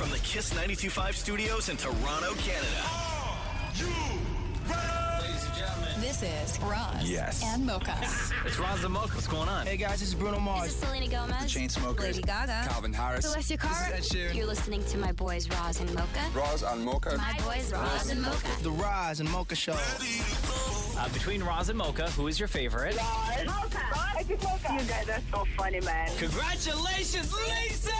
From the Kiss 92.5 studios in Toronto, Canada. Ladies and gentlemen. This is Roz and Mocha. It's Roz and Mocha. What's going on? Hey guys, this is Bruno Mars. This is Selena Gomez. The Chainsmokers. Lady Gaga. Calvin Harris. Celestia Cara. This is Ed Sheeran. You're listening to my boys Roz and Mocha. Roz and Mocha. My boys Roz and Mocha. The Roz and Mocha Show. Between Roz and Mocha, who is your favorite? Mocha. Roz and Mocha. You guys are so funny, man. Congratulations, Lisa!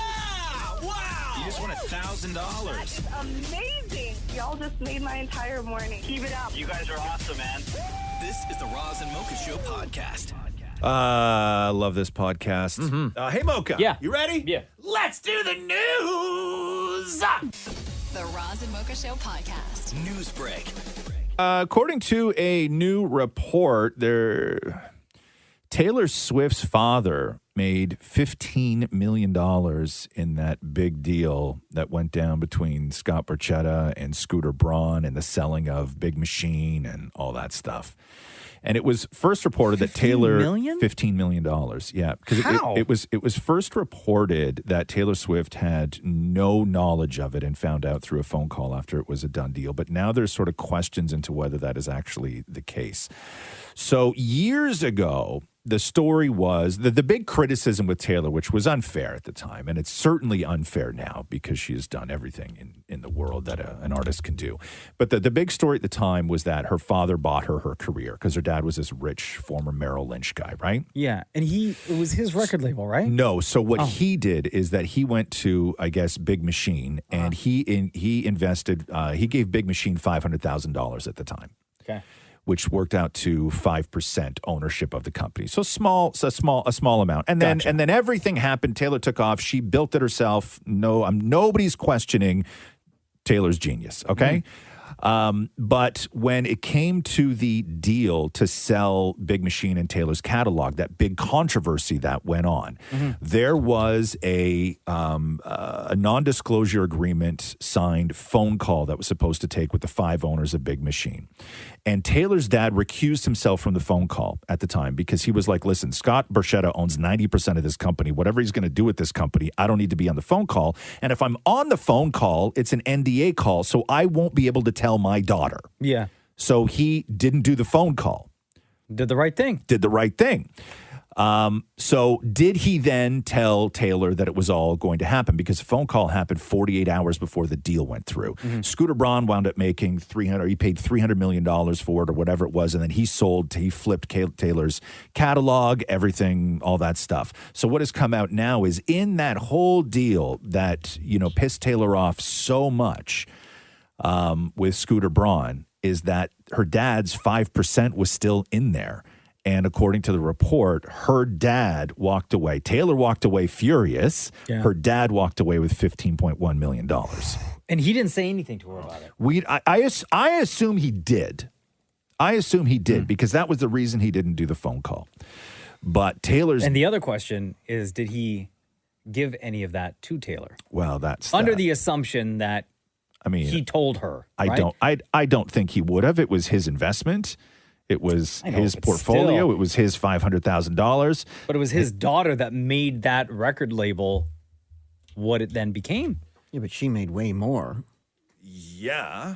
Wow! You just won $1,000. That's amazing. Y'all just made my entire morning. Keep it up. You guys are awesome, man. This is the Roz and Mocha Show podcast. I love this podcast. Hey, Mocha. Yeah. You ready? Yeah. Let's do the news. The Roz and Mocha Show podcast. News break. According to a new report, Taylor Swift's father made $15 million in that big deal that went down between Scott Borchetta and Scooter Braun and the selling of Big Machine and all that stuff. And it was first reported that Taylor $15 million. Yeah, because it was first reported that Taylor Swift had no knowledge of it and found out through a phone call after it was a done deal. But now there's sort of questions into whether that is actually the case. So years ago, the story was the big criticism with Taylor, which was unfair at the time, and it's certainly unfair now because she has done everything in the world that an artist can do. But the big story at the time was that her father bought her career because her dad was this rich former Merrill Lynch guy, right? Yeah, and it was his record label, right? No, so what he did is that he went to, I guess, Big Machine, and he invested, he gave Big Machine $500,000 at the time. Okay. Which worked out to 5% ownership of the company. So a small amount. And then everything happened. Taylor took off. She built it herself. Nobody's questioning Taylor's genius, okay? But when it came to the deal to sell Big Machine and Taylor's catalog, that big controversy that went on, there was a non-disclosure agreement signed phone call that was supposed to take with the 5 owners of Big Machine. And Taylor's dad recused himself from the phone call at the time because he was like, listen, Scott Borchetta owns 90% of this company. Whatever he's going to do with this company, I don't need to be on the phone call. And if I'm on the phone call, it's an NDA call, so I won't be able to tell my daughter. Yeah. So he didn't do the phone call. Did the right thing. So did he then tell Taylor that it was all going to happen? Because the phone call happened 48 hours before the deal went through. Scooter Braun wound up making he paid $300 million for it or whatever it was. And then he flipped Taylor's catalog, everything, all that stuff. So what has come out now is in that whole deal that, pissed Taylor off so much with Scooter Braun is that her dad's 5% was still in there. And according to the report, her dad walked away. Taylor walked away furious. Yeah. Her dad walked away with $15.1 million. And he didn't say anything to her about it. I assume he did. Because that was the reason he didn't do the phone call. But Taylor's... And the other question is, did he give any of that to Taylor? Well, that's... Under the assumption that he told her, right? I don't think he would have. It was his investment. It was his portfolio. It was his $500,000. But it was his daughter that made that record label what it then became. Yeah, but she made way more. Yeah.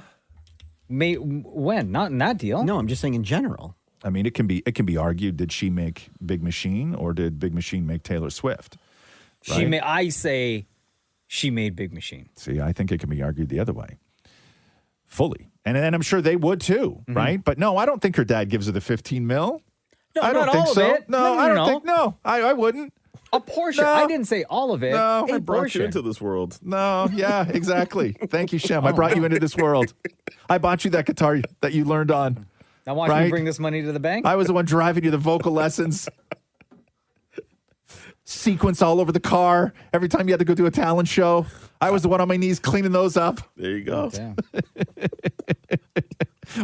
When? Not in that deal. No, I'm just saying in general. I mean, it can be argued, did she make Big Machine or did Big Machine make Taylor Swift? Right? I say she made Big Machine. See, I think it can be argued the other way. Fully. And I'm sure they would too, right? But no, I don't think her dad gives her the 15 mil. No, I don't not think all so. of it. No, I don't think. No, I wouldn't. A portion. No. I didn't say all of it. No, I brought you into this world. No, yeah, exactly. Thank you, Shem. I brought you into this world. I bought you that guitar that you learned on. Now watch me bring this money to the bank. I was the one driving you the vocal lessons. Sequence all over the car. Every time you had to go do a talent show, I was the one on my knees cleaning those up. There you go.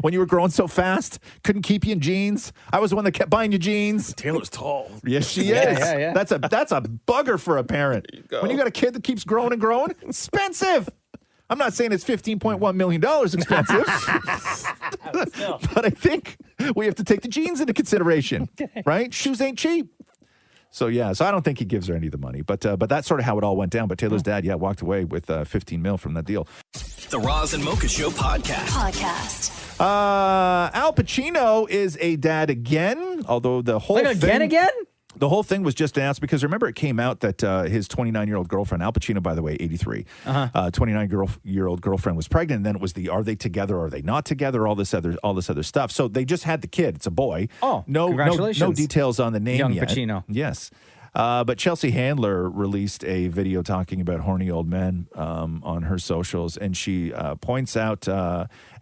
When you were growing so fast, couldn't keep you in jeans. I was the one that kept buying you jeans. Taylor's tall. Yes, she is. Yeah. That's a bugger for a parent. When you got a kid that keeps growing and growing, expensive. I'm not saying it's $15.1 million expensive, but I think we have to take the jeans into consideration, right? Shoes ain't cheap. So I don't think he gives her any of the money, but that's sort of how it all went down. But Taylor's dad, walked away with 15 mil from that deal. The Roz and Mocha Show podcast. Al Pacino is a dad again, although the whole thing... Again? The whole thing was just announced because remember it came out that his 29-year-old girlfriend, Al Pacino, by the way, 83, 29-year-old girlfriend was pregnant, and then it was are they together, are they not together, all this other stuff. So they just had the kid. It's a boy. Oh, no congratulations. No details on the name Young yet. Pacino. Yes. But Chelsea Handler released a video talking about horny old men on her socials, and she points out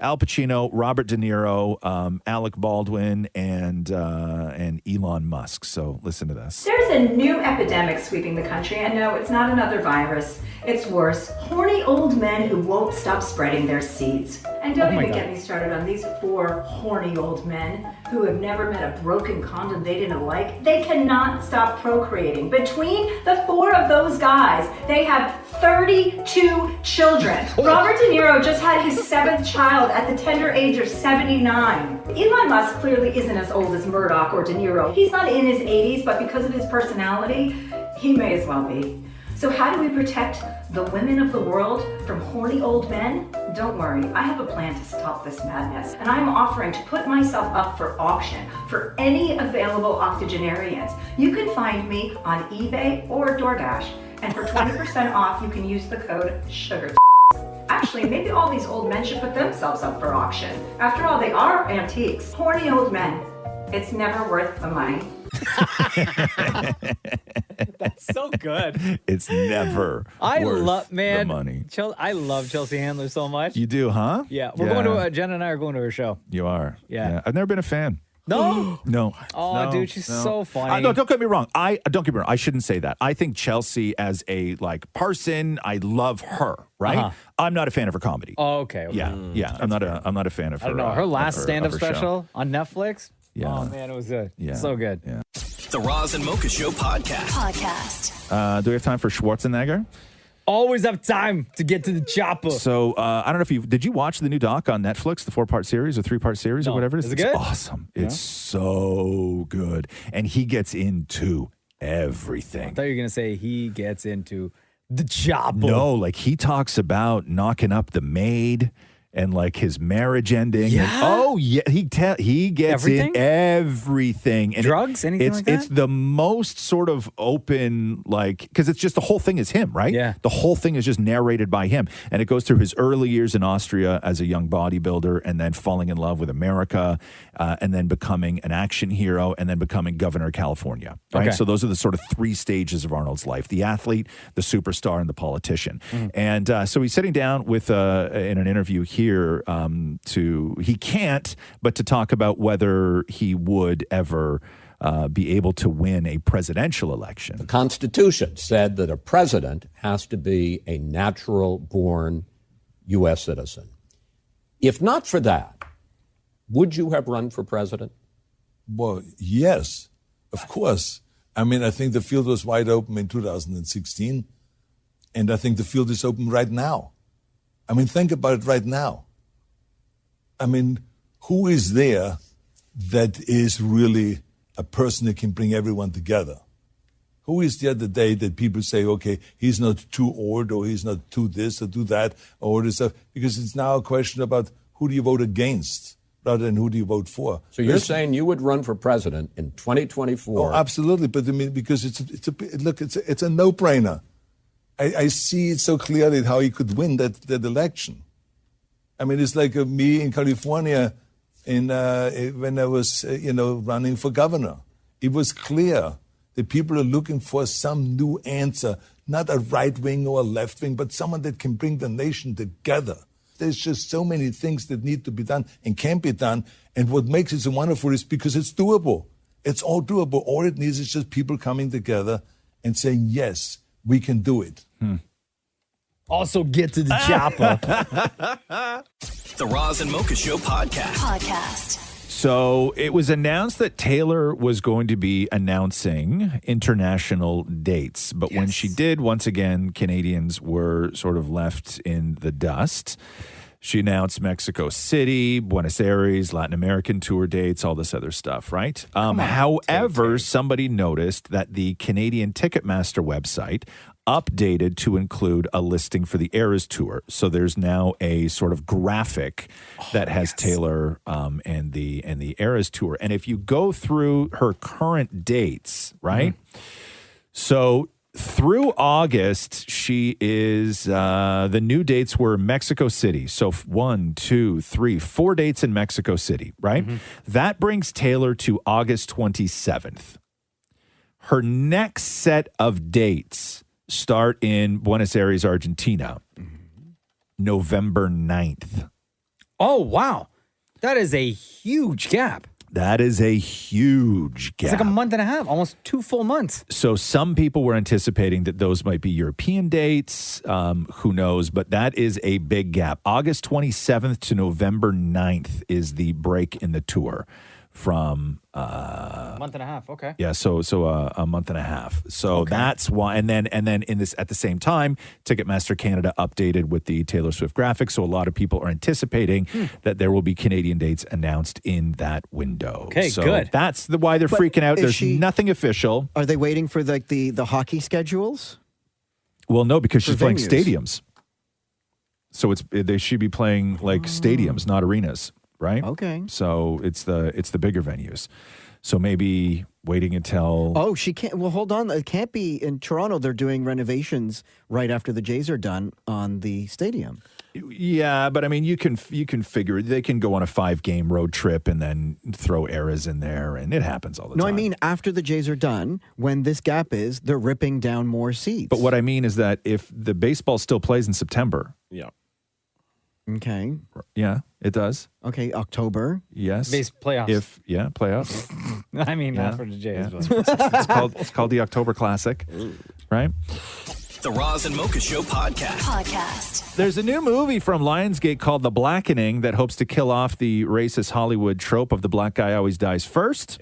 Al Pacino, Robert De Niro, Alec Baldwin, and Elon Musk. So listen to this. There's a new epidemic sweeping the country, and no, it's not another virus. It's worse. Horny old men who won't stop spreading their seeds. And don't even get me started on these 4 horny old men who have never met a broken condom they didn't like. They cannot stop procreating. Between the 4 of those guys, they have 32 children. Robert De Niro just had his 7th child at the tender age of 79. Elon Musk clearly isn't as old as Murdoch or De Niro. He's not in his 80s, but because of his personality, he may as well be. So how do we protect the women of the world from horny old men? Don't worry, I have a plan to stop this madness, and I'm offering to put myself up for auction for any available octogenarians. You can find me on eBay or DoorDash, and for 20% off, you can use the code SUGAR. Actually, maybe all these old men should put themselves up for auction. After all, they are antiques. Horny old men. It's never worth the money. That's so good. It's never worth the money. I love Chelsea Handler so much. You do, huh? Yeah. We're going to, Jen and I are going to her show. You are? Yeah. I've never been a fan. No? No. Oh, no, dude, she's so funny. No, don't get me wrong. Don't get me wrong. I shouldn't say that. I think Chelsea as a person, I love her, right? Uh-huh. I'm not a fan of her comedy. Oh, okay. Yeah. I'm not a fan of her. I don't know. Her last stand-up of her special show. on Netflix? Yeah. Oh, man, it was good. Yeah. So good. Yeah. The Roz and Mocha Show podcast. Do we have time for Schwarzenegger? Always have time to get to the chopper. So I don't know if did you watch the new doc on Netflix, the 4-part series or 3-part series or whatever it is? Is it good? It's awesome. Yeah. It's so good. And he gets into everything. I thought you were going to say he gets into the chopper. No, like he talks about knocking up the maid and like his marriage ending. Yeah. And, he gets Everything? in everything. And drugs, anything like that? It's the most sort of open, like, because it's just the whole thing is him, right? Yeah. The whole thing is just narrated by him. And it goes through his early years in Austria as a young bodybuilder and then falling in love with America and then becoming an action hero and then becoming governor of California, right? Okay. So those are the sort of 3 stages of Arnold's life: the athlete, the superstar, and the politician. Mm. And so he's sitting down with in an interview here he can't, but to talk about whether he would ever be able to win a presidential election. The Constitution said that a president has to be a natural-born U.S. citizen. If not for that, would you have run for president? Well, yes, of course. I mean, I think the field was wide open in 2016, and I think the field is open right now. I mean, think about it right now. I mean, who is there that is really a person that can bring everyone together? Who is there the day that people say, okay, he's not too old or he's not too this or too that or all this stuff? Because it's now a question about who do you vote against rather than who do you vote for. So you're saying you would run for president in 2024? Oh, absolutely. But I mean, because it's a no-brainer. I see it so clearly how he could win that election. I mean, it's like me in California when I was, running for governor. It was clear that people are looking for some new answer, not a right wing or a left wing, but someone that can bring the nation together. There's just so many things that need to be done and can be done. And what makes it so wonderful is because it's doable. It's all doable. All it needs is just people coming together and saying, yes, we can do it. Also get to the chopper. The Roz and Mocha Show podcast. So it was announced that Taylor was going to be announcing international dates. But when she did, once again, Canadians were sort of left in the dust. She announced Mexico City, Buenos Aires, Latin American tour dates, all this other stuff, right? However, somebody noticed that the Canadian Ticketmaster website updated to include a listing for the Eras Tour. So there's now a sort of graphic that has Taylor and the Eras Tour. And if you go through her current dates, right? So through August, she is, the new dates were Mexico City. So 1, 2, 3, 4 dates in Mexico City, right? That brings Taylor to August 27th. Her next set of dates start in Buenos Aires, Argentina, November 9th. Oh, wow. That is a huge gap. That is a huge gap. It's like a month and a half, almost 2 full months. So some people were anticipating that those might be European dates. Who knows? But that is a big gap. August 27th to November 9th is the break in the tour from... a month and a half, okay. Yeah, so a month and a half. So that's why, and then in this at the same time, Ticketmaster Canada updated with the Taylor Swift graphics. So a lot of people are anticipating that there will be Canadian dates announced in that window. Okay, so good. That's why they're freaking out. There's nothing official. Are they waiting for the hockey schedules? Well, no, because she's playing venues. stadiums. So they should be playing like stadiums, not arenas, right? Okay. So it's the bigger venues. So maybe waiting until... Oh, she can't... Well, hold on. It can't be in Toronto. They're doing renovations right after the Jays are done on the stadium. Yeah, but I mean, you can figure they can go on a 5-game road trip and then throw Eras in there, and it happens all the time. No, I mean after the Jays are done, when this gap is, they're ripping down more seats. But what I mean is that if the baseball still plays in September... Yeah. Okay. Yeah, it does. Okay, October. Yes. Playoffs. Playoffs. I mean, Yeah. not for the Jays. Yeah. But. It's called the October Classic, right? The Roz and Mocha Show podcast. There's a new movie from Lionsgate called The Blackening that hopes to kill off the racist Hollywood trope of the black guy always dies first.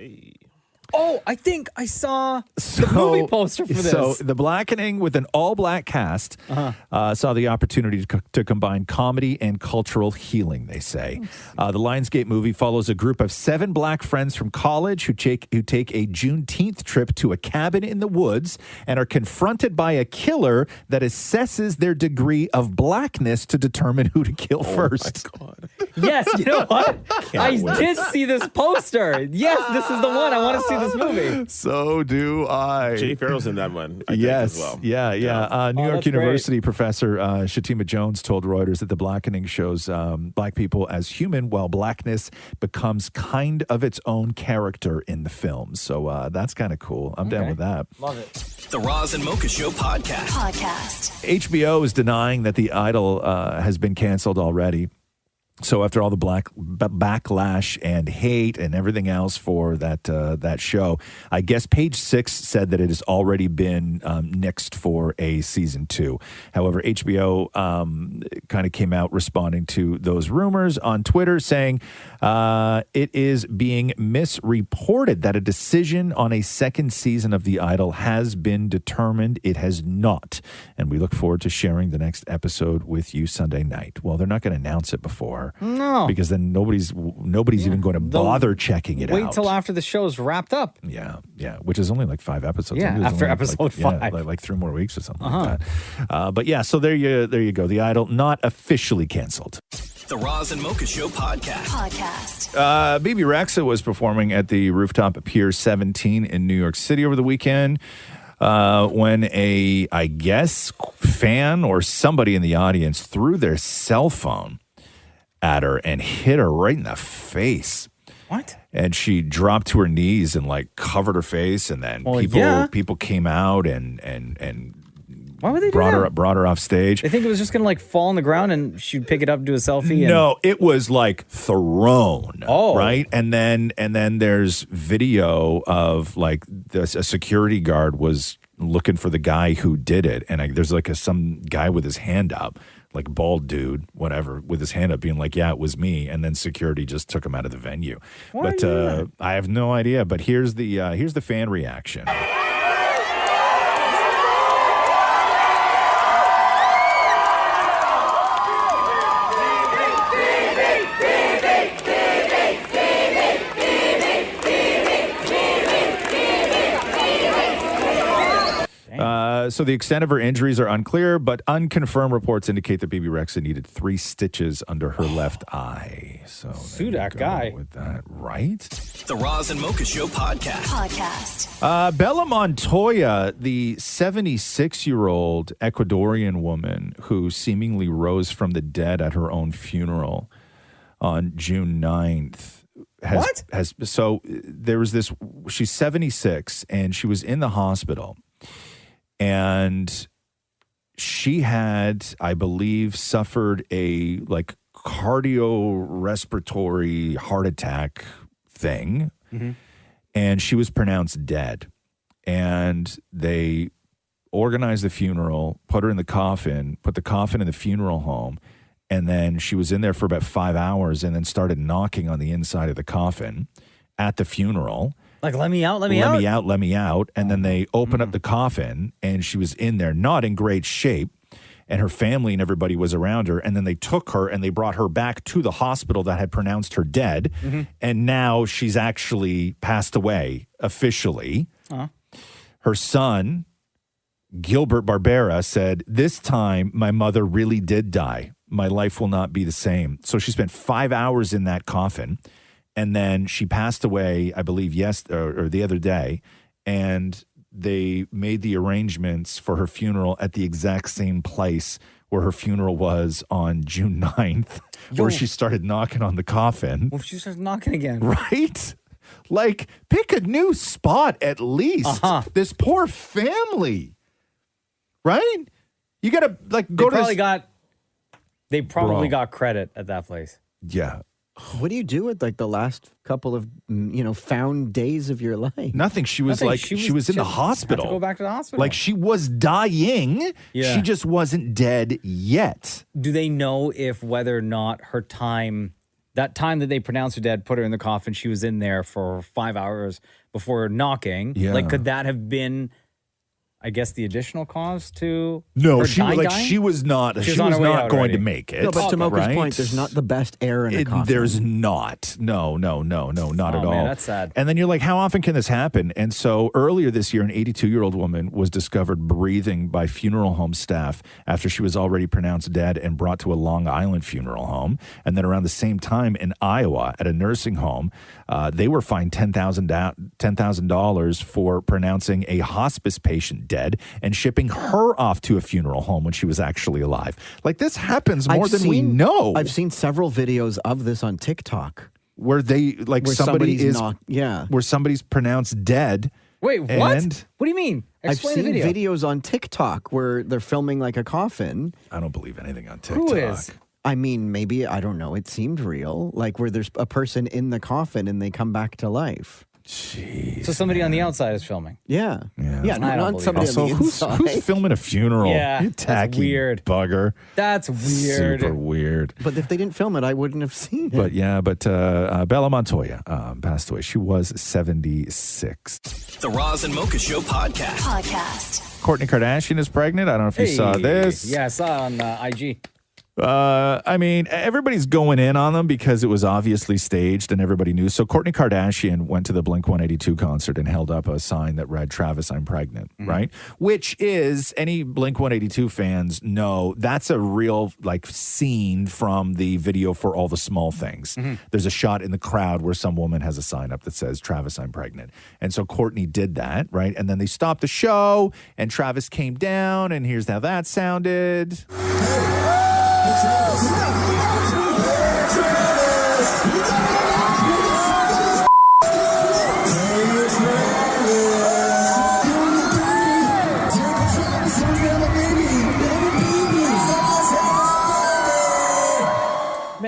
Oh, I think I saw the movie poster for this. So The Blackening with an all-black cast saw the opportunity to combine comedy and cultural healing, they say. The Lionsgate movie follows a group of 7 black friends from college who take a Juneteenth trip to a cabin in the woods and are confronted by a killer that assesses their degree of blackness to determine who to kill first. My God. Yes, you know what? I did see this poster. Yes, this is the one. I want to see this movie. So do I. Jay Farrell's in that one. I Yes. think, as well. Yeah. New York that's University professor Shatima Jones told Reuters that The Blackening shows black people as human while blackness becomes kind of its own character in the film. So that's kind of cool. I'm down with that. Love it. The Roz and Mocha Show podcast. HBO is denying that The Idol has been canceled already. So after all the backlash and hate and everything else for that show, I guess Page Six said that it has already been nixed for a season 2. However, HBO kind of came out responding to those rumors on Twitter, saying it is being misreported that a decision on a second season of The Idol has been determined. It has not, and we look forward to sharing the next episode with you Sunday night. Well, they're not going to announce it before. No. Because then nobody's even going to bother checking it out. Wait till after the show's wrapped up. Yeah, which is only like 5 episodes. Yeah, I think it was after only episode 5. like 3 more weeks or something like that. But yeah, so there you go. The Idol not officially canceled. The Roz and Mocha Show podcast. Bebe Rexha was performing at the Rooftop Pier 17 in New York City over the weekend. When I guess, fan or somebody in the audience threw their cell phone at her and hit her right in the face. What? And she dropped to her knees and like covered her face, and then people came out and why would they brought do her that? up, brought her off stage. They think it was just gonna like fall on the ground and she'd pick it up, do a selfie. And... No, it was like thrown. Oh, right. And then there's video of like a security guard was looking for the guy who did it, and there's like some guy with his hand up, like bald dude, whatever, with his hand up, being like, "Yeah, it was me." And then security just took him out of the venue. But I have no idea. But here's the fan reaction. So the extent of her injuries are unclear, but unconfirmed reports indicate that Bebe Rexha needed 3 stitches under her left eye. So sue that guy with that, right? The Roz and Mocha Show podcast. Bella Montoya, the 76-year-old Ecuadorian woman who seemingly rose from the dead at her own funeral on June 9th. So there was this, she's 76 and she was in the hospital and she had, I believe, suffered a cardiorespiratory heart attack thing. Mm-hmm. And she was pronounced dead. And they organized the funeral, put her in the coffin, put the coffin in the funeral home. And then she was in there for about 5 hours and then started knocking on the inside of the coffin at the funeral. Like, let me out. And then they opened up the coffin and she was in there, not in great shape. And her family and everybody was around her. And then they took her and they brought her back to the hospital that had pronounced her dead. Mm-hmm. And now she's actually passed away officially. Uh-huh. Her son, Gilbert Barbera, said, "This time my mother really did die. My life will not be the same." So she spent 5 hours in that coffin. And then she passed away, I believe, or the other day. And they made the arrangements for her funeral at the exact same place where her funeral was on June 9th, where she started knocking on the coffin. Well, she starts knocking again. Right? Like, pick a new spot at least. This poor family. Right? You got to, go to... They probably got credit at that place. Yeah. What do you do with the last couple of found days of your life? Nothing. She was she was in the hospital. Had to go back to the hospital. She was dying. Yeah. She just wasn't dead yet. Do they know whether or not that time that they pronounced her dead, put her in the coffin, she was in there for 5 hours before knocking? Yeah. Could that have been, I guess, the additional cause to No, her she was not. She was not going to make it. No, but to Mocha's point, there's not the best air in a coffin. There's not. No, not at all. Man, that's sad. And then you're like, how often can this happen? And so earlier this year, an 82-year-old woman was discovered breathing by funeral home staff after she was already pronounced dead and brought to a Long Island funeral home. And then around the same time in Iowa at a nursing home, they were fined $10,000 for pronouncing a hospice patient dead and shipping her off to a funeral home when she was actually alive. This happens more than we know. I've seen several videos of this on TikTok where they where somebody's pronounced dead. Wait, what? What do you mean? Explain I've seen the video. videos on TikTok where they're filming a coffin. I don't believe anything on TikTok. Who is? I mean, maybe, I don't know. It seemed real, where there's a person in the coffin and they come back to life. Jeez. So somebody on the outside is filming. Yeah. Yeah. Not somebody also, on the inside. who's filming a funeral? Yeah, You that's tacky weird. bugger. That's weird. Super weird. But if they didn't film it, I wouldn't have seen it. But Bella Montoya passed away. She was 76. The Roz and Mocha Show podcast. Kourtney Kardashian is pregnant. I don't know if you saw this. Yeah, I saw it on IG. I mean, everybody's going in on them because it was obviously staged and everybody knew. So Kourtney Kardashian went to the Blink-182 concert and held up a sign that read, "Travis, I'm pregnant," right? Which is, any Blink-182 fans know, that's a real scene from the video for All the Small Things. There's a shot in the crowd where some woman has a sign up that says, "Travis, I'm pregnant." And so Kourtney did that, right? And then they stopped the show and Travis came down and here's how that sounded.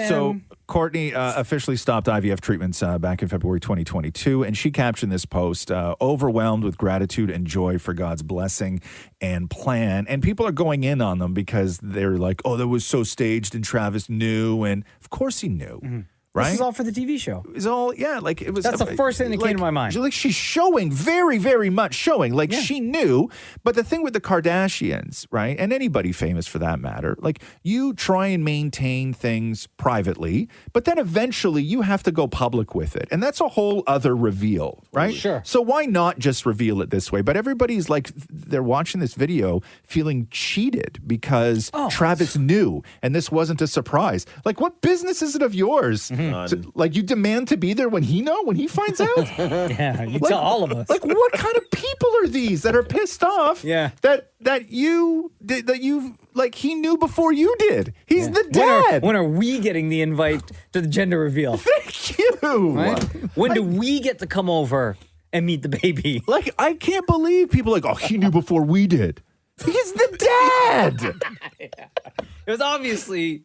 So Kourtney officially stopped IVF treatments back in February 2022, and she captioned this post, overwhelmed with gratitude and joy for God's blessing and plan. And people are going in on them because they're like, oh, that was so staged and Travis knew. And of course he knew. right? This is all for the TV show. It's all, yeah, like it was. That's the first thing that came to my mind. Like she's showing, very, very much showing. Like she knew. But the thing with the Kardashians, right, and anybody famous for that matter, like you try and maintain things privately, but then eventually you have to go public with it. And that's a whole other reveal, right? Sure. So why not just reveal it this way? But everybody's like, they're watching this video feeling cheated because Travis knew and this wasn't a surprise. Like, what business is it of yours? So, like, you demand to be there when he finds out? Yeah, you Like, tell all of us. Like, what kind of people are these that are pissed off? Yeah. That you like he knew before you did. He's the dad. When are we getting the invite to the gender reveal? Thank you. Right? When do we get to come over and meet the baby? Like, I can't believe people are like, oh, he knew before we did. He's the dad. It was obviously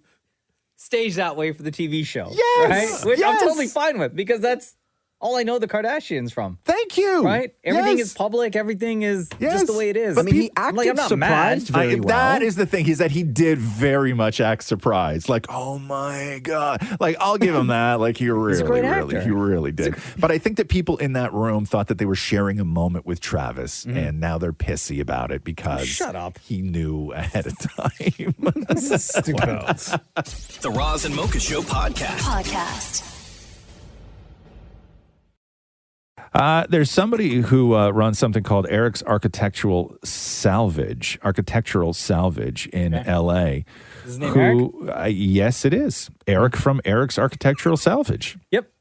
staged that way for the TV show. Yes, right? Which I'm yes. totally fine with because that's all I know the Kardashians from. Thank you. Right? Everything Yes. is public. Everything is Yes. just the way it is. I mean, he acted I'm not surprised mad. very well. That is the thing. Is that he did very much act surprised. Like, oh my God. Like, I'll give him that. Like, he He's a really, great really, actor. he really did. But I think that people in that room thought that they were sharing a moment with Travis, and now they're pissy about it because Shut up. he knew ahead of time. The Roz and Mocha Show podcast. There's somebody who runs something called Eric's Architectural Salvage in L.A. Is his name Eric? Yes, it is. Eric from Eric's Architectural Salvage. Yep.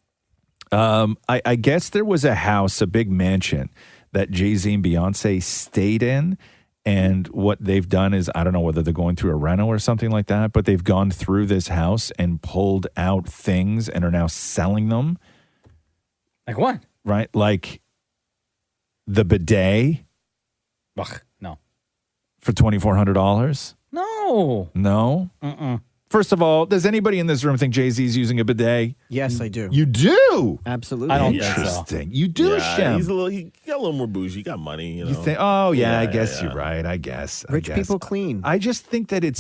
I guess there was a house, a big mansion that Jay Z and Beyonce stayed in. And what they've done is, I don't know whether they're going through a reno or something like that, but they've gone through this house and pulled out things and are now selling them. Like what? Right? Like the bidet Ugh, no. for $2,400? No. No? First of all, does anybody in this room think Jay Z is using a bidet? Yes, I do. You do? Absolutely. I don't think so. Interesting. You do, Shem. He got a little more bougie. He got money, you know. You think? Oh yeah, I guess yeah. you're right. I guess Rich I guess. people clean. I just think that it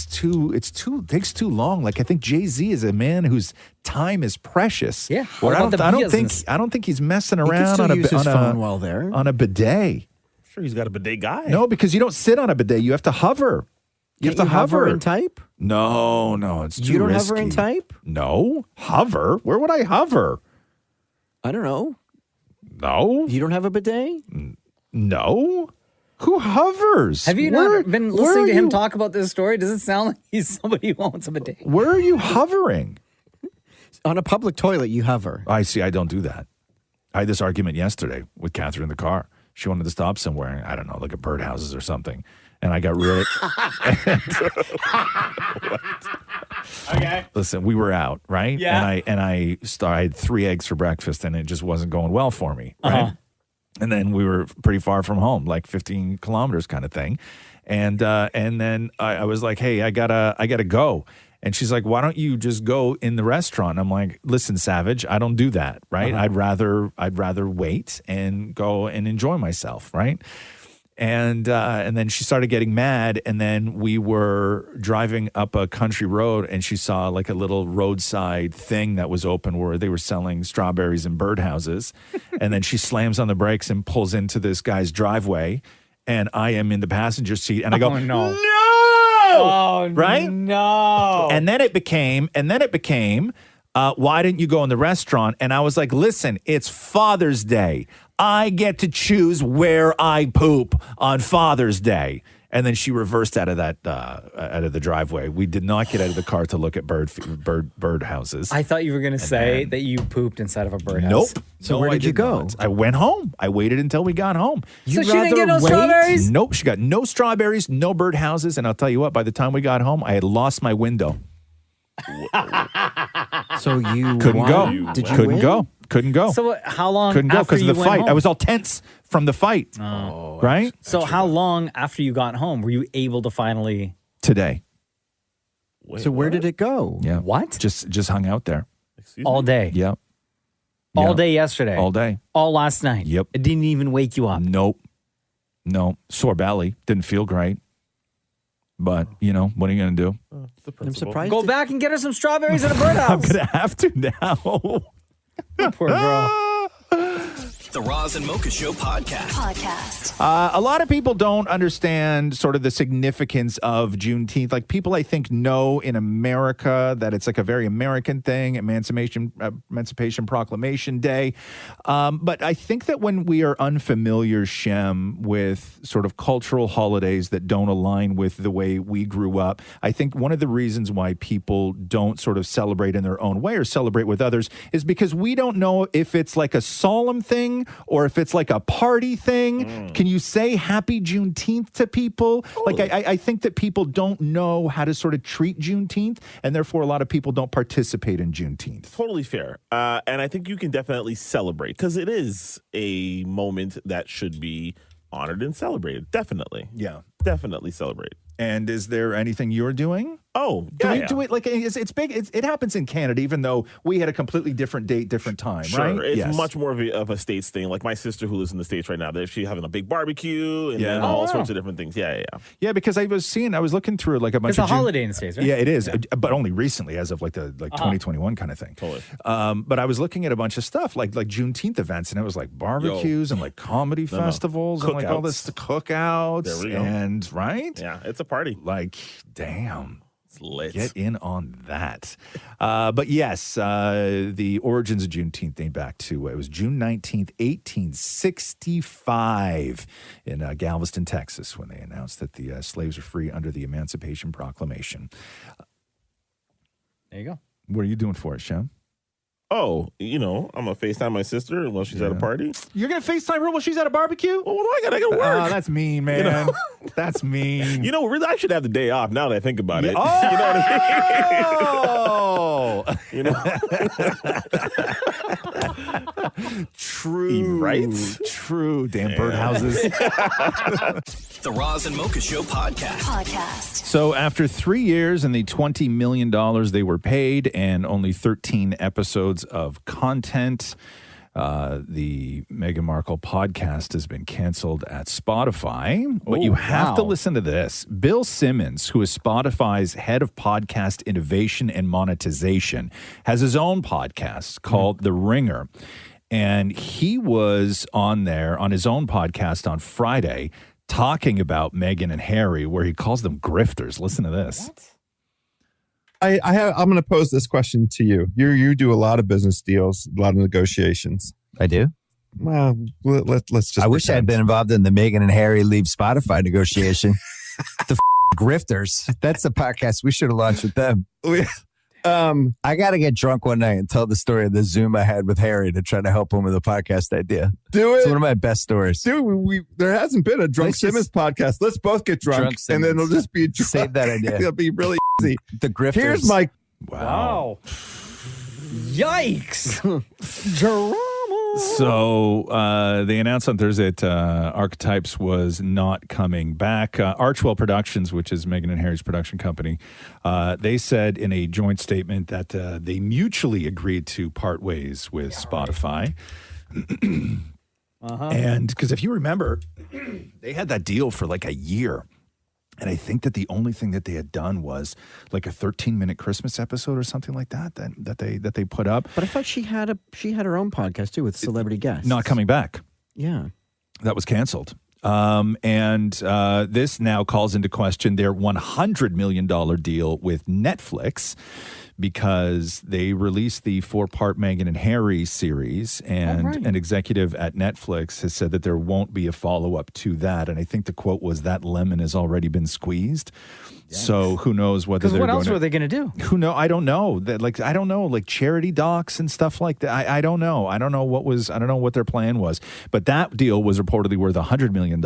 takes too long. Like, I think Jay Z is a man whose time is precious. Yeah. Where What about I the don't think business? he's messing He can around still on use his a phone while there. on a bidet. Sure, he's got a bidet guy. No, because you don't sit on a bidet. You have to hover. You have to hover and type? No, it's too You don't risky. hover and type? No, hover. Where would I hover? I don't know. No, You don't have a bidet? no. Who hovers? Have you Where- not been where listening are to him you- talk about this story? Does it sound like he's somebody who owns a bidet? Where are you hovering? On a public toilet, you hover. I see. I don't do that. I had this argument yesterday with Catherine in the car. She wanted to stop somewhere. I don't know, like at birdhouses or something. And I got really. Okay. Listen, we were out, right? Yeah. And I had 3 eggs for breakfast, and it just wasn't going well for me, right? Uh-huh. And then we were pretty far from home, like 15 kilometers, kind of thing. And then I was like, hey, I gotta go. And she's like, why don't you just go in the restaurant? I'm like, listen, Savage, I don't do that, right? Uh-huh. I'd rather wait and go and enjoy myself, right? And then she started getting mad, and then we were driving up a country road, and she saw like a little roadside thing that was open where they were selling strawberries and birdhouses. And then she slams on the brakes and pulls into this guy's driveway, and I am in the passenger seat, and I go, Oh, no. no! Oh, Right? no. And then it became, why didn't you go in the restaurant? And I was like, listen, it's Father's Day. I get to choose where I poop on Father's Day. And then she reversed out of the driveway. We did not get out of the car to look at bird houses. I thought you were going to say that you pooped inside of a birdhouse. Nope. So No, where I did you go? not. I went home. I waited until we got home. So she didn't get no strawberries? Nope. She got no strawberries, no birdhouses. And I'll tell you what, by the time we got home, I had lost my window. So you Couldn't go. won? Did you Couldn't win? go. Couldn't go. So how long Couldn't go after because you of the went fight. home? I was all tense from the fight. Right? So how long after you got home were you able to finally? Today. So where did it go? Yeah. What? Just hung out there. All day? Yep. All Yep. day yesterday? All day. All last night? Yep. It didn't even wake you up? Nope. No. Sore belly. Didn't feel great. But, what are you going to do? I'm surprised. Go back and get her some strawberries at a birdhouse. I'm going to have to now. Poor girl. The Roz and Mocha Show podcast. A lot of people don't understand sort of the significance of Juneteenth. Like people, I think, know in America that it's like a very American thing, Emancipation Proclamation Day. But I think that when we are unfamiliar, Shem, with sort of cultural holidays that don't align with the way we grew up, I think one of the reasons why people don't sort of celebrate in their own way or celebrate with others is because we don't know if it's like a solemn thing or if it's like a party thing. Can you say happy Juneteenth to people? Like, I think that people don't know how to sort of treat Juneteenth, and therefore a lot of people don't participate in Juneteenth. Totally fair. And I think you can definitely celebrate because it is a moment that should be honored and celebrated. Definitely. Yeah. Definitely celebrate. And is there anything you're doing? Oh, do we do it like it's big? It happens in Canada, even though we had a completely different date, different time, Sure. right? It's much more of a States thing. Like my sister who lives in the States right now, they're actually having a big barbecue and then all sorts of different things. Yeah, because I was looking through like a bunch It's of a holiday in the States, right? Yeah, it is, but only recently, as of like 2021 kind of thing. Totally. But I was looking at a bunch of stuff like Juneteenth events, and it was like barbecues and like comedy festivals and like all this cookouts. There we go. And right? Yeah, it's a party. Like, damn. It's lit. Get in on that. But yes, the origins of Juneteenth date back to, it was June 19th, 1865 in Galveston, Texas, when they announced that the slaves were free under the Emancipation Proclamation. There you go. What are you doing for it, Shem? Oh, I'm going to FaceTime my sister while she's at a party. You're going to FaceTime her while she's at a barbecue? Well, what do I got? I got to work. Oh, that's mean, man. That's mean. Really, I should have the day off now that I think about it. Oh! You know what I mean? True. Right? True. Damn birdhouses. The Roz and Mocha Show podcast. So after 3 years and the $20 million they were paid and only 13 episodes of content, the Meghan Markle podcast has been canceled at Spotify. But you have to listen to this. Bill Simmons, who is Spotify's head of podcast innovation and monetization, has his own podcast called The Ringer. And he was on there on his own podcast on Friday talking about Meghan and Harry, where he calls them grifters. Listen to this. I'm going to pose this question to you. You do a lot of business deals, a lot of negotiations. I do. Well, let's just. I wish I had been involved in the Meghan and Harry leave Spotify negotiation. The grifters. That's the podcast we should have launched with them. I got to get drunk one night and tell the story of the Zoom I had with Harry to try to help him with a podcast idea. Do it. It's one of my best stories. Dude, there hasn't been a Drunk Simmons podcast. Let's both get drunk and then it'll just be drunk. Save that idea. It'll be really easy. The grifters. Here's my... Wow. Yikes. Drama. So they announced on Thursday that Archetypes was not coming back. Archwell Productions, which is Meghan and Harry's production company, they said in a joint statement that they mutually agreed to part ways with Spotify. And because if you remember, they had that deal for like a year. And I think that the only thing that they had done was like a 13-minute Christmas episode or something like that they put up. But I thought she had her own podcast too with celebrity guests. Not coming back. Yeah. That was canceled. And this now calls into question their $100 million deal with Netflix, because they released the 4-part Meghan and Harry series, and an executive at Netflix has said that there won't be a follow-up to that. And I think the quote was, that lemon has already been squeezed. So who knows whether they're what going else to... were they going to do? Who know? I don't know. I don't know, like charity docs and stuff like that. I don't know. I don't know what their plan was. But that deal was reportedly worth $100 million.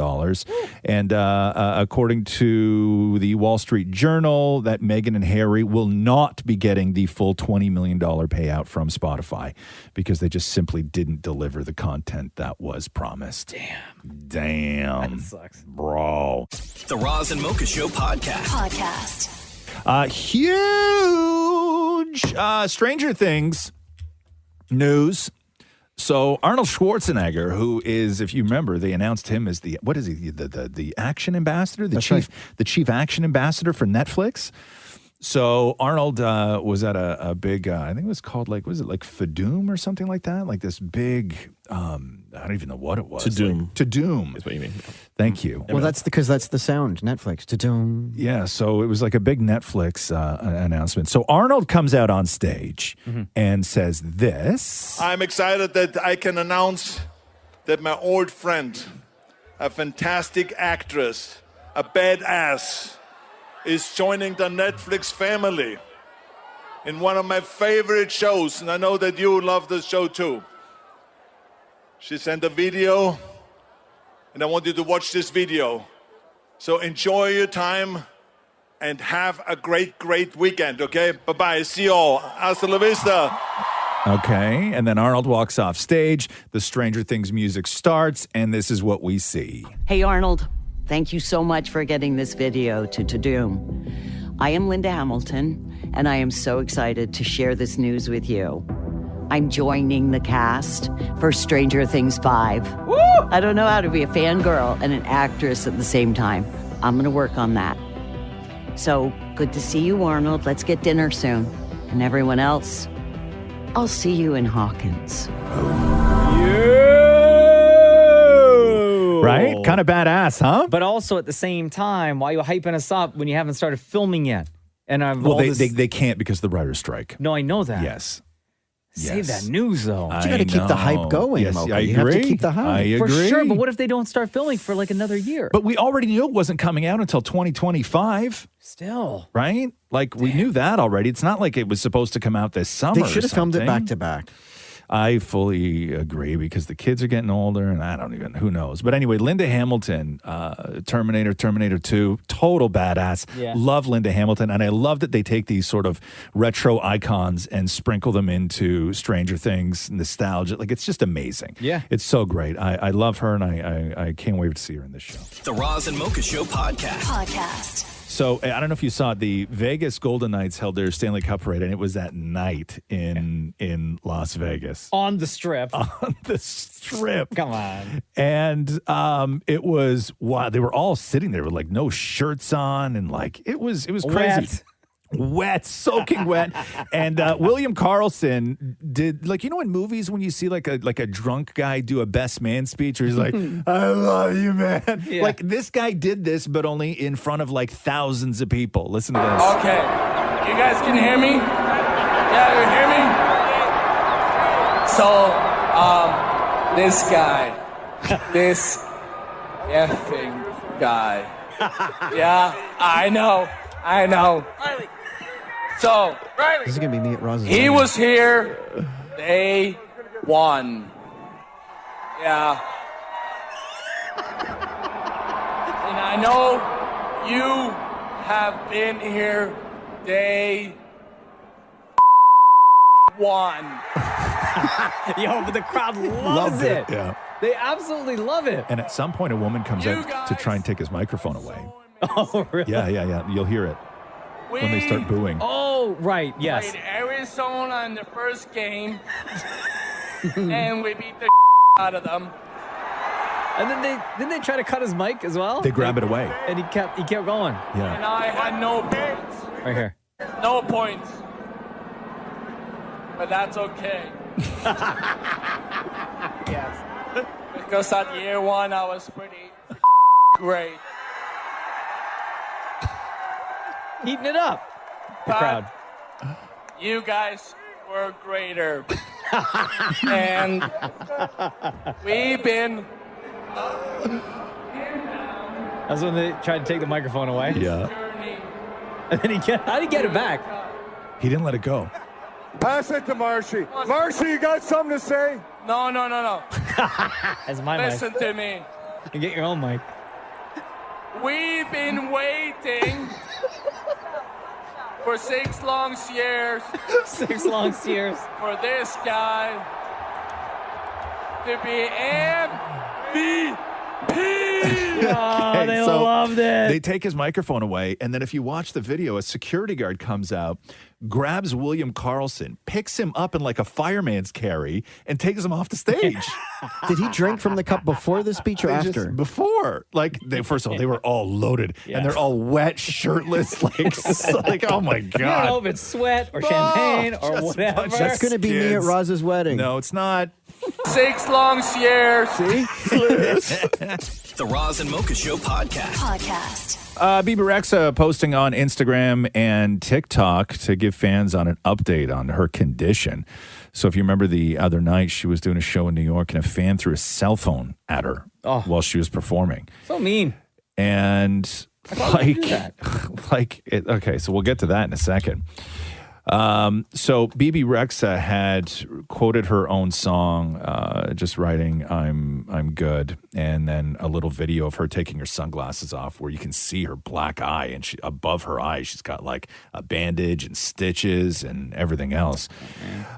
And according to the Wall Street Journal, that Meghan and Harry will not be getting the full $20 million payout from Spotify, because they just simply didn't deliver the content that was promised. Damn. That sucks. Bro. The Roz and Mocha Show podcast. Huge Stranger Things news. So Arnold Schwarzenegger, who is, if you remember, they announced him as the action ambassador, the chief action ambassador for Netflix. So Arnold was at a big, I think it was called Fadoom or something like that, like this big, I don't even know what it was. To Doom is what you mean. Thank you. Well, that's because that's the sound, Netflix. To Doom. Yeah, so it was like a big Netflix announcement. So Arnold comes out on stage and says this. I'm excited that I can announce that my old friend, a fantastic actress, a badass, is joining the Netflix family in one of my favorite shows, and I know that you love this show too. She sent a video, and I want you to watch this video. So enjoy your time and have a great, great weekend, okay? Bye-bye. See you all. Hasta la vista. Okay, and then Arnold walks off stage, the Stranger Things music starts, and this is what we see. Hey, Arnold. Thank you so much for getting this video to Doom. I am Linda Hamilton, and I am so excited to share this news with you. I'm joining the cast for Stranger Things 5. Woo! I don't know how to be a fangirl and an actress at the same time. I'm going to work on that. So, good to see you, Arnold. Let's get dinner soon. And everyone else, I'll see you in Hawkins. Right? Kind of badass, huh? But also at the same time, why are you hyping us up when you haven't started filming yet? And they can't because of the writer's strike. No, I know that. Yes. Save that news, though. But you got to keep the hype going, Yes, Mocha. I You have to agree. keep the hype. I agree. For sure, but what if they don't start filming for like another year? But we already knew it wasn't coming out until 2025. Still. Right? Like, we knew that already. It's not like it was supposed to come out this summer. They should have filmed it back to back. I fully agree because the kids are getting older and who knows. But anyway, Linda Hamilton, Terminator 2, total badass. Yeah. Love Linda Hamilton. And I love that they take these sort of retro icons and sprinkle them into Stranger Things, nostalgia. Like, it's just amazing. Yeah. It's so great. I love her and I can't wait to see her in this show. The Roz and Mocha Show podcast. So I don't know if you saw it. The Vegas Golden Knights held their Stanley Cup parade, and it was that night in Las Vegas. On the strip. On the strip. Come on. And it was, wow, they were all sitting there with like no shirts on, and like it was crazy. Wet, soaking wet. And William Karlsson did, like, you know in movies when you see like a drunk guy do a best man speech where he's like, I love you, man. Yeah. Like, this guy did this, but only in front of like thousands of people. Listen to this. Okay. You guys can hear me? Yeah, you hear me? So, this guy, this effing guy. Yeah, I know. So, This is going to be me at Roz's. he was here day one. Yeah. And I know you have been here day one. Yo, but the crowd loves Loved it. Yeah. They absolutely love it. And at some point, a woman comes out to try and take his microphone away. Oh, really? Yeah. You'll hear it when they start booing. Oh, right. Yes. Played Arizona in the first game, and we beat the out of them. And then didn't they try to cut his mic as well? They grab it away. And he kept going. Yeah. And I had no points. Right here. No points. But that's okay. Yes. Because at year one, I was pretty great. Eating it up. The But crowd. you guys were greater. And we've been... That's when they tried to take the microphone away. Yeah. And then how'd he get it back? He didn't let it go. Pass it to Marshy. Marshy, you got something to say? No. That's my Listen mic. to me. You can get your own mic. We've been waiting for 6 long years. 6 long years. For this guy to be MVP Oh, they loved it. They take his microphone away, and then if you watch the video, a security guard comes out, grabs William Karlsson, picks him up in like a fireman's carry, and takes him off the stage. Did he drink from the cup before the speech or after? Before. Like, first of all, they were all loaded, and they're all wet, shirtless, like oh my God. You don't know if it's sweat or champagne or whatever. That's going to be me at Roz's wedding. No, it's not. 6 long years. See? The Roz and Mocha Show podcast. Bebe Rexha posting on Instagram and TikTok to give fans on an update on her condition. So if you remember the other night, she was doing a show in New York and a fan threw a cell phone at her while she was performing. So mean. And okay, so we'll get to that in a second. So Bebe Rexha had quoted her own song, just writing, I'm good. And then a little video of her taking her sunglasses off where you can see her black eye, and above her eye, she's got like a bandage and stitches and everything else.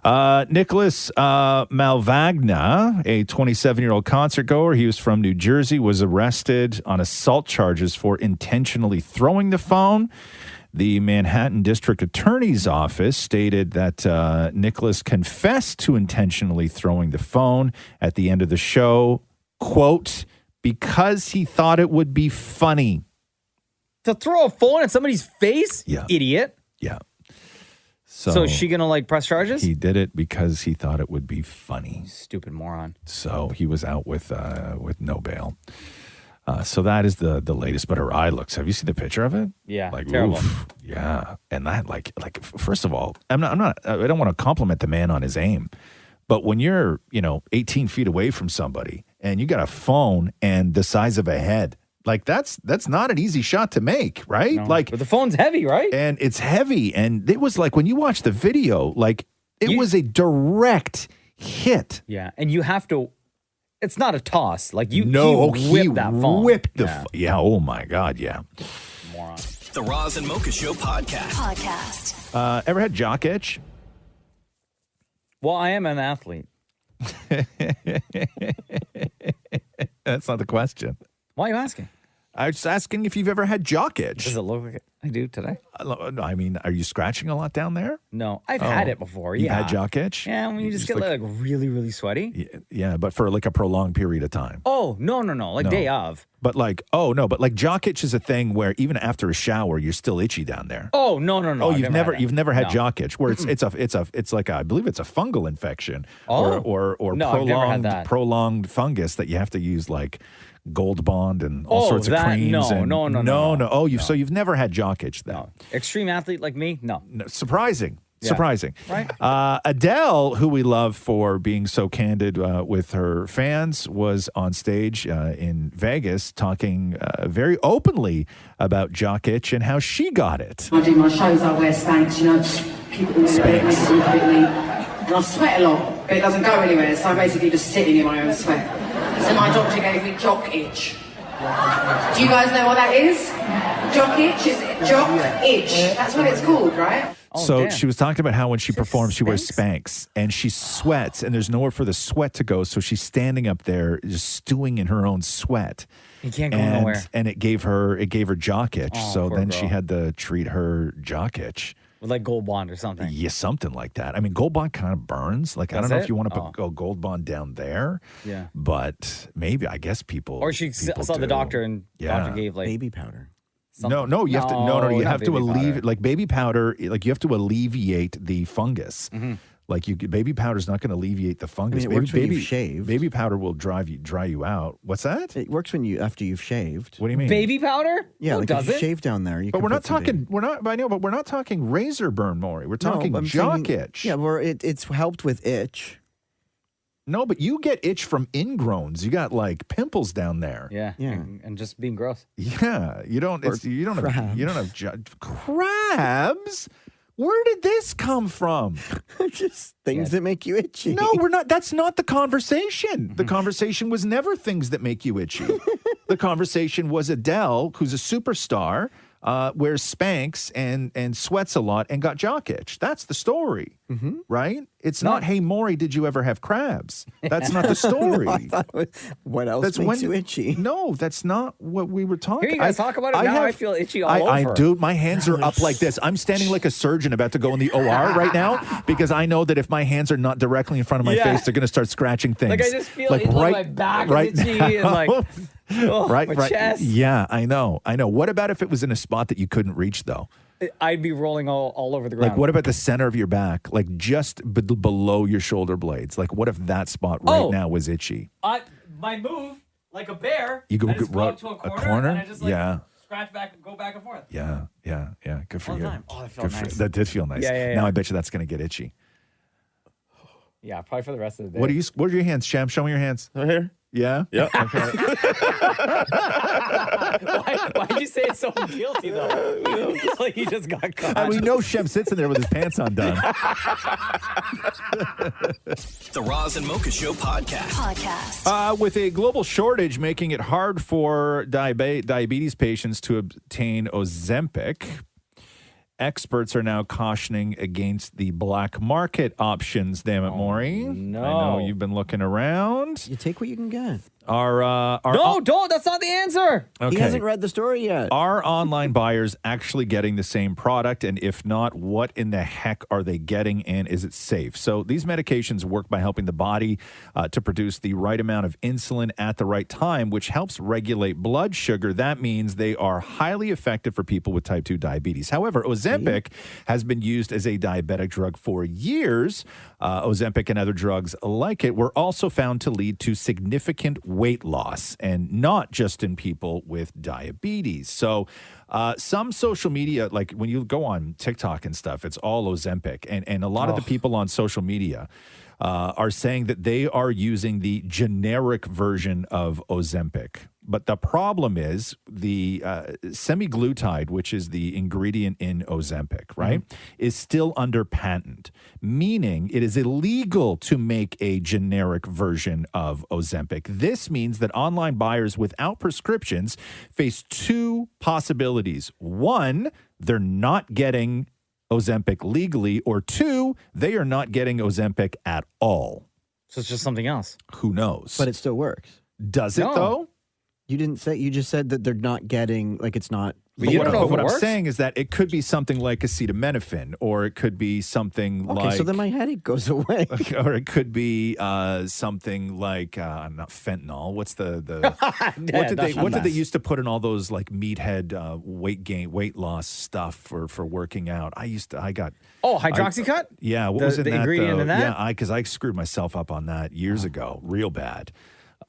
Nicholas Malvagna, a 27-year-old concert goer, he was from New Jersey, was arrested on assault charges for intentionally throwing the phone. The Manhattan District Attorney's Office stated that Nicholas confessed to intentionally throwing the phone at the end of the show, quote, because he thought it would be funny. To throw a phone at somebody's face? Yeah. Idiot. Yeah. So is she going to like press charges? He did it because he thought it would be funny. Stupid moron. So he was out with no bail. So that is the latest, but her eye looks. Have you seen the picture of it? Yeah, like terrible. Yeah, and that like first of all, I don't want to compliment the man on his aim, but when you're 18 feet away from somebody and you got a phone and the size of a head, like that's not an easy shot to make, right? No, like, but the phone's heavy, right? And it's heavy, and it was like when you watch the video, like it was a direct hit. Yeah, and you have to. It's not a toss. Like he whipped that phone. Whipped the oh my God, yeah. Moron. The Roz and Mocha Show podcast. Ever had Jock Itch? Well, I am an athlete. That's not the question. Why are you asking? I was asking if you've ever had Jock Itch. Does it look like I do today? I mean, are you scratching a lot down there? No, I've had it before. You've Yeah, had Jock Itch? Yeah, when you just get like really, really sweaty. Yeah, but for like a prolonged period of time. Oh no, like No. day of. But like, Jock Itch is a thing where even after a shower, you're still itchy down there. Oh no. Oh, you've never had No. Jock Itch, where it's like I believe it's a fungal infection Oh. or No, I've never had that. prolonged fungus that you have to use like Gold Bond and all sorts of that- creams. no. Oh, so you've never had Jock Itch then? No. Extreme athlete like me? No. Surprising. Yeah. Surprising. Right. Adele, who we love for being so candid with her fans, was on stage in Vegas talking very openly about Jock Itch and how she got it. I do my shows, I wear Spanx, keep it all Spanx. and I sweat a lot, but it doesn't go anywhere, so I'm basically just sitting in my own sweat. So my doctor gave me Jock Itch. Do you guys know what that is? Jock Itch is Jock Itch. That's what it's called, right? So she was talking about how when she performs, she wears Spanx and she sweats and there's nowhere for the sweat to go. So she's standing up there just stewing in her own sweat. You can't go nowhere. And it gave her Jock Itch. Oh, so poor then she girl. had to treat her Jock Itch. With like Gold Bond or something. Yeah, something like that. I mean, Gold Bond kind of burns. Like, I Does don't know it? if you want to Oh. put Gold Bond down there. Yeah. But maybe, I guess people. Or she people saw the do. doctor and doctor gave like baby powder. No, you have to. No, you not have to baby alleviate powder. like baby powder. Like you have to alleviate the fungus. Mm-hmm. Like baby powder is not going to alleviate the fungus. it works when you've shaved. Baby powder will dry you out. What's that? It works after you've shaved. What do you mean? Baby powder? Yeah, No, like does if you it? shave down there, you But can we're not put some talking. We're not. I know, but we're not talking razor burn, Maury. We're talking I'm Jock saying- Itch. Yeah, where it's helped with itch. No, but you get itch from ingrowns. You got like pimples down there. Yeah. And just being gross. Yeah, you don't. Or You don't have. crabs. You don't have crabs. Where did this come from? Just things that make you itchy. No, we're not. That's not the conversation. The conversation was never things that make you itchy. The conversation was Adele, who's a superstar, wears Spanx and sweats a lot and got jock itch. That's the story, right? It's not, hey, Maury, did you ever have crabs? That's not the story. No, I thought it was, what else makes you itchy? No, that's not what we were talking. Here you guys talk about it. Now I feel itchy all over. Dude, my hands are up like this. I'm standing like a surgeon about to go in the OR right now because I know that if my hands are not directly in front of my face, they're going to start scratching things. Like I just feel like my back is itchy and like my chest. Yeah, I know. What about if it was in a spot that you couldn't reach though? I'd be rolling all over the ground. Like, what about the center of your back? Like, just below your shoulder blades? Like, what if that spot right now was itchy? My move, like a bear, You go, I just right, go to a corner? and I just like Yeah. scratch back, go back and forth. Yeah. Good for All the you. time. Oh, that felt nice. That did feel nice. Yeah. Now I bet you that's going to get itchy. Yeah, probably for the rest of the day. What are your hands, Sham? Show me your hands. Right here. Yeah? Yep. Okay. Why'd you say it so guilty, though? It's like he just got caught. And we know Shem sits in there with his pants undone. The Roz and Mocha Show podcast. With a global shortage making it hard for diabetes patients to obtain Ozempic, experts are now cautioning against the black market options. Damn it, Maury. No. I know you've been looking around. You take what you can get. No, don't. That's not the answer. Okay. He hasn't read the story yet. Are online buyers actually getting the same product? And if not, what in the heck are they getting and is it safe? So these medications work by helping the body to produce the right amount of insulin at the right time, which helps regulate blood sugar. That means they are highly effective for people with type 2 diabetes. However, Ozempic has been used as a diabetic drug for years. Ozempic and other drugs like it were also found to lead to significant weight loss, and not just in people with diabetes. So some social media, like when you go on TikTok and stuff, it's all Ozempic. And a lot of the people on social media are saying that they are using the generic version of Ozempic. But the problem is the semaglutide, which is the ingredient in Ozempic, right, is still under patent, meaning it is illegal to make a generic version of Ozempic. This means that online buyers without prescriptions face two possibilities. One, they're not getting Ozempic legally, or two, they are not getting Ozempic at all. So it's just something else. Who knows? But it still works. Does it though? You didn't say. You just said that they're not getting, like, it's not. But what I'm saying is that it could be something like acetaminophen, or it could be something like. Okay, so then my headache goes away. Or it could be something like not fentanyl. What's the what did they used to put in all those like meathead weight loss stuff for working out? I got hydroxycut. Yeah, what was in the that? ingredient in that? Yeah, because I screwed myself up on that years ago, real bad.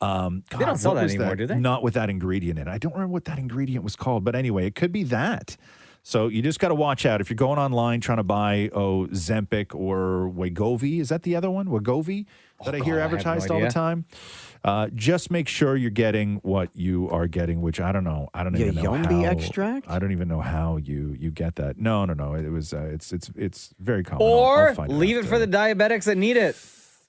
God, they don't sell that anymore, do they? Not with that ingredient in it. I don't remember what that ingredient was called, but anyway, it could be that. So you just got to watch out. If you're going online trying to buy Ozempic or Wegovy, is that the other one? Wegovy that I hear advertised all the time? Just make sure you're getting what you are getting, which I don't know. I don't even know Yombi how. extract? I don't even know how you get that. No. It was it's very common. Or I'll find leave it for the diabetics that need it.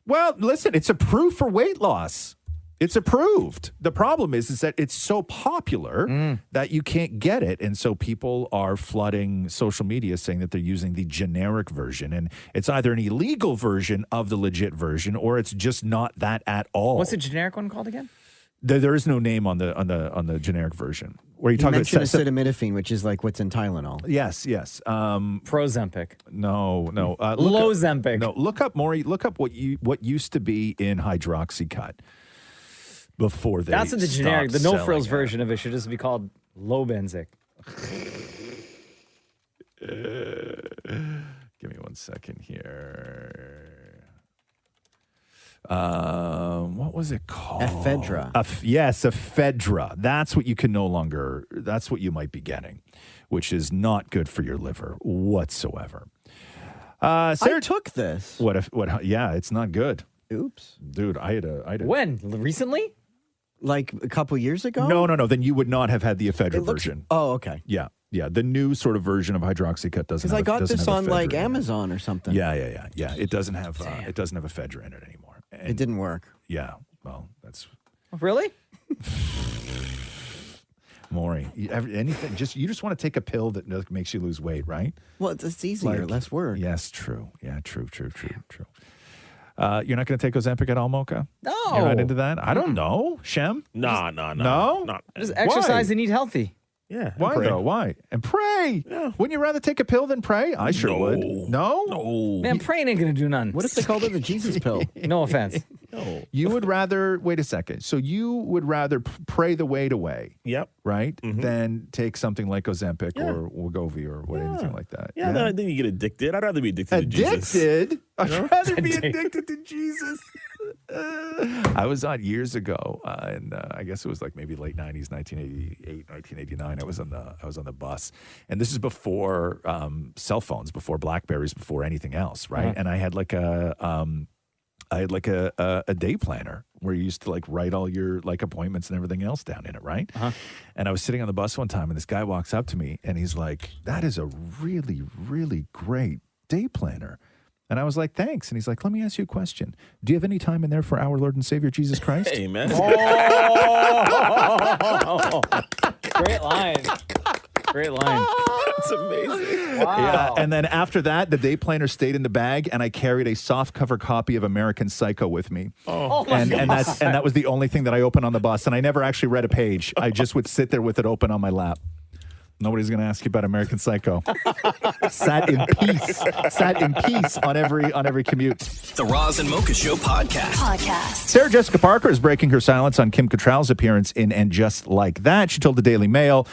Well, listen, it's approved for weight loss. It's approved. The problem is that it's so popular that you can't get it. And so people are flooding social media saying that they're using the generic version. And it's either an illegal version of the legit version, or it's just not that at all. What's the generic one called again? There is no name on the generic version. Where you talk about acetaminophen, which is like what's in Tylenol. Yes. Prozempic. No. Lozempic. No, look up, Maury. Look up what used to be in hydroxycut. Before they That's what the generic, the no selling frills it. version of it should just be called Lobenzic. Give me 1 second here. What was it called? Ephedra. Yes, Ephedra. That's what you can no longer. That's what you might be getting, which is not good for your liver whatsoever. I took this. What? Yeah, it's not good. Oops, dude. I had a. When? Recently? Like a couple years ago? No. Then you would not have had the Ephedra version. Oh, okay. Yeah. The new sort of version of hydroxycut doesn't. Because I got this on Ephedra like in it. Amazon or something. Yeah. It doesn't have. It doesn't have Ephedra in it anymore. And it didn't work. Yeah. Well, that's really. Maury. Anything? You just want to take a pill that makes you lose weight, right? Well, it's easier, less work. Yes, true. Yeah, true. You're not going to take Ozempic at all, Mocha? No. You're not into that? I don't know. Shem? No. No? Just exercise and eat healthy. Yeah. Why though? Why? And pray. Yeah. Wouldn't you rather take a pill than pray? I sure would. No? No. Man, praying ain't going to do nothing. What if they called it the Jesus pill? No offense. No. You would rather, wait a second. So you would rather pray the weight away. Yep. Right? Than take something like Ozempic or Wegovy or anything like that. Yeah, then you get addicted. I'd rather be addicted to Jesus. Addicted? I'd rather be addicted to Jesus. I was on years ago, and I guess it was like maybe late 90s, 1988, 1989. I was on the bus, and this is before cell phones, before Blackberries, before anything else, right? Uh-huh. And I had like a day planner where you used to like write all your like appointments and everything else down in it, right? Uh-huh. And I was sitting on the bus one time, and this guy walks up to me, and he's like, "That is a really, really great day planner." And I was like, thanks. And he's like, let me ask you a question. Do you have any time in there for our Lord and Savior, Jesus Christ? Hey, man. Oh! Great line. Great line. That's amazing. Wow. Yeah. And then after that, the day planner stayed in the bag, and I carried a soft cover copy of American Psycho with me. Oh my and God. that was the only thing that I opened on the bus. And I never actually read a page. I just would sit there with it open on my lap. Nobody's going to ask you about American Psycho. Sat in peace on every commute. The Roz and Mocha Show podcast. Sarah Jessica Parker is breaking her silence on Kim Cattrall's appearance in And Just Like That. She told the Daily Mail,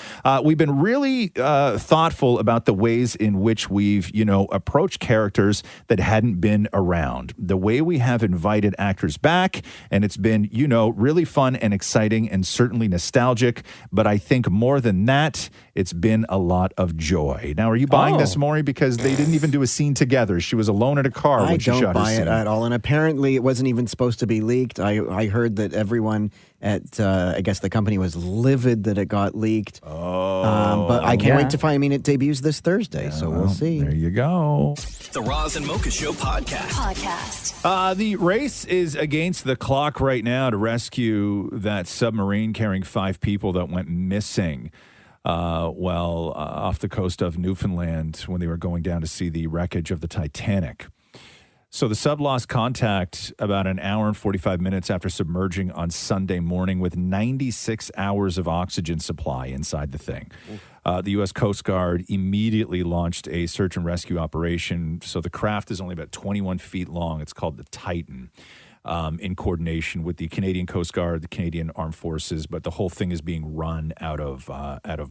we've been really thoughtful about the ways in which we've, approached characters that hadn't been around. The way we have invited actors back, and it's been, really fun and exciting and certainly nostalgic. But I think more than that, it's been a lot of joy. Now, are you buying this, Maury? Because they didn't even do a scene together. She was alone in a car when she shot her scene. I don't buy it at all. And apparently it wasn't even supposed to be leaked. I heard that everyone at, I guess the company was livid that it got leaked. But I can't wait to find, it debuts this Thursday, so we'll see. There you go. The Roz and Mocha Show podcast. The race is against the clock right now to rescue that submarine carrying 5 people that went missing. Off the coast of Newfoundland when they were going down to see the wreckage of the Titanic. So the sub lost contact about an hour and 45 minutes after submerging on Sunday morning with 96 hours of oxygen supply inside the thing. The U.S. Coast Guard immediately launched a search and rescue operation. So the craft is only about 21 feet long. It's called the Titan. In coordination with the Canadian Coast Guard, the Canadian Armed Forces, but the whole thing is being run out of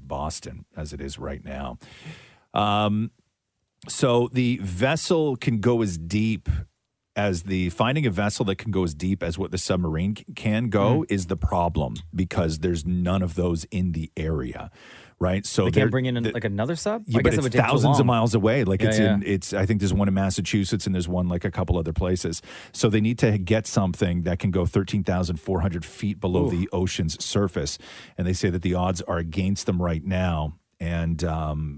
Boston as it is right now. So the vessel can go as deep as finding a vessel that can go as deep as what the submarine can go is the problem because there's none of those in the area. Right, so they can't bring in like another sub. Yeah, I but guess it it's would take too thousands of long. miles away. Like Yeah, it's. I think there's one in Massachusetts and there's one like a couple other places. So they need to get something that can go 13,400 feet below the ocean's surface, and they say that the odds are against them right now. And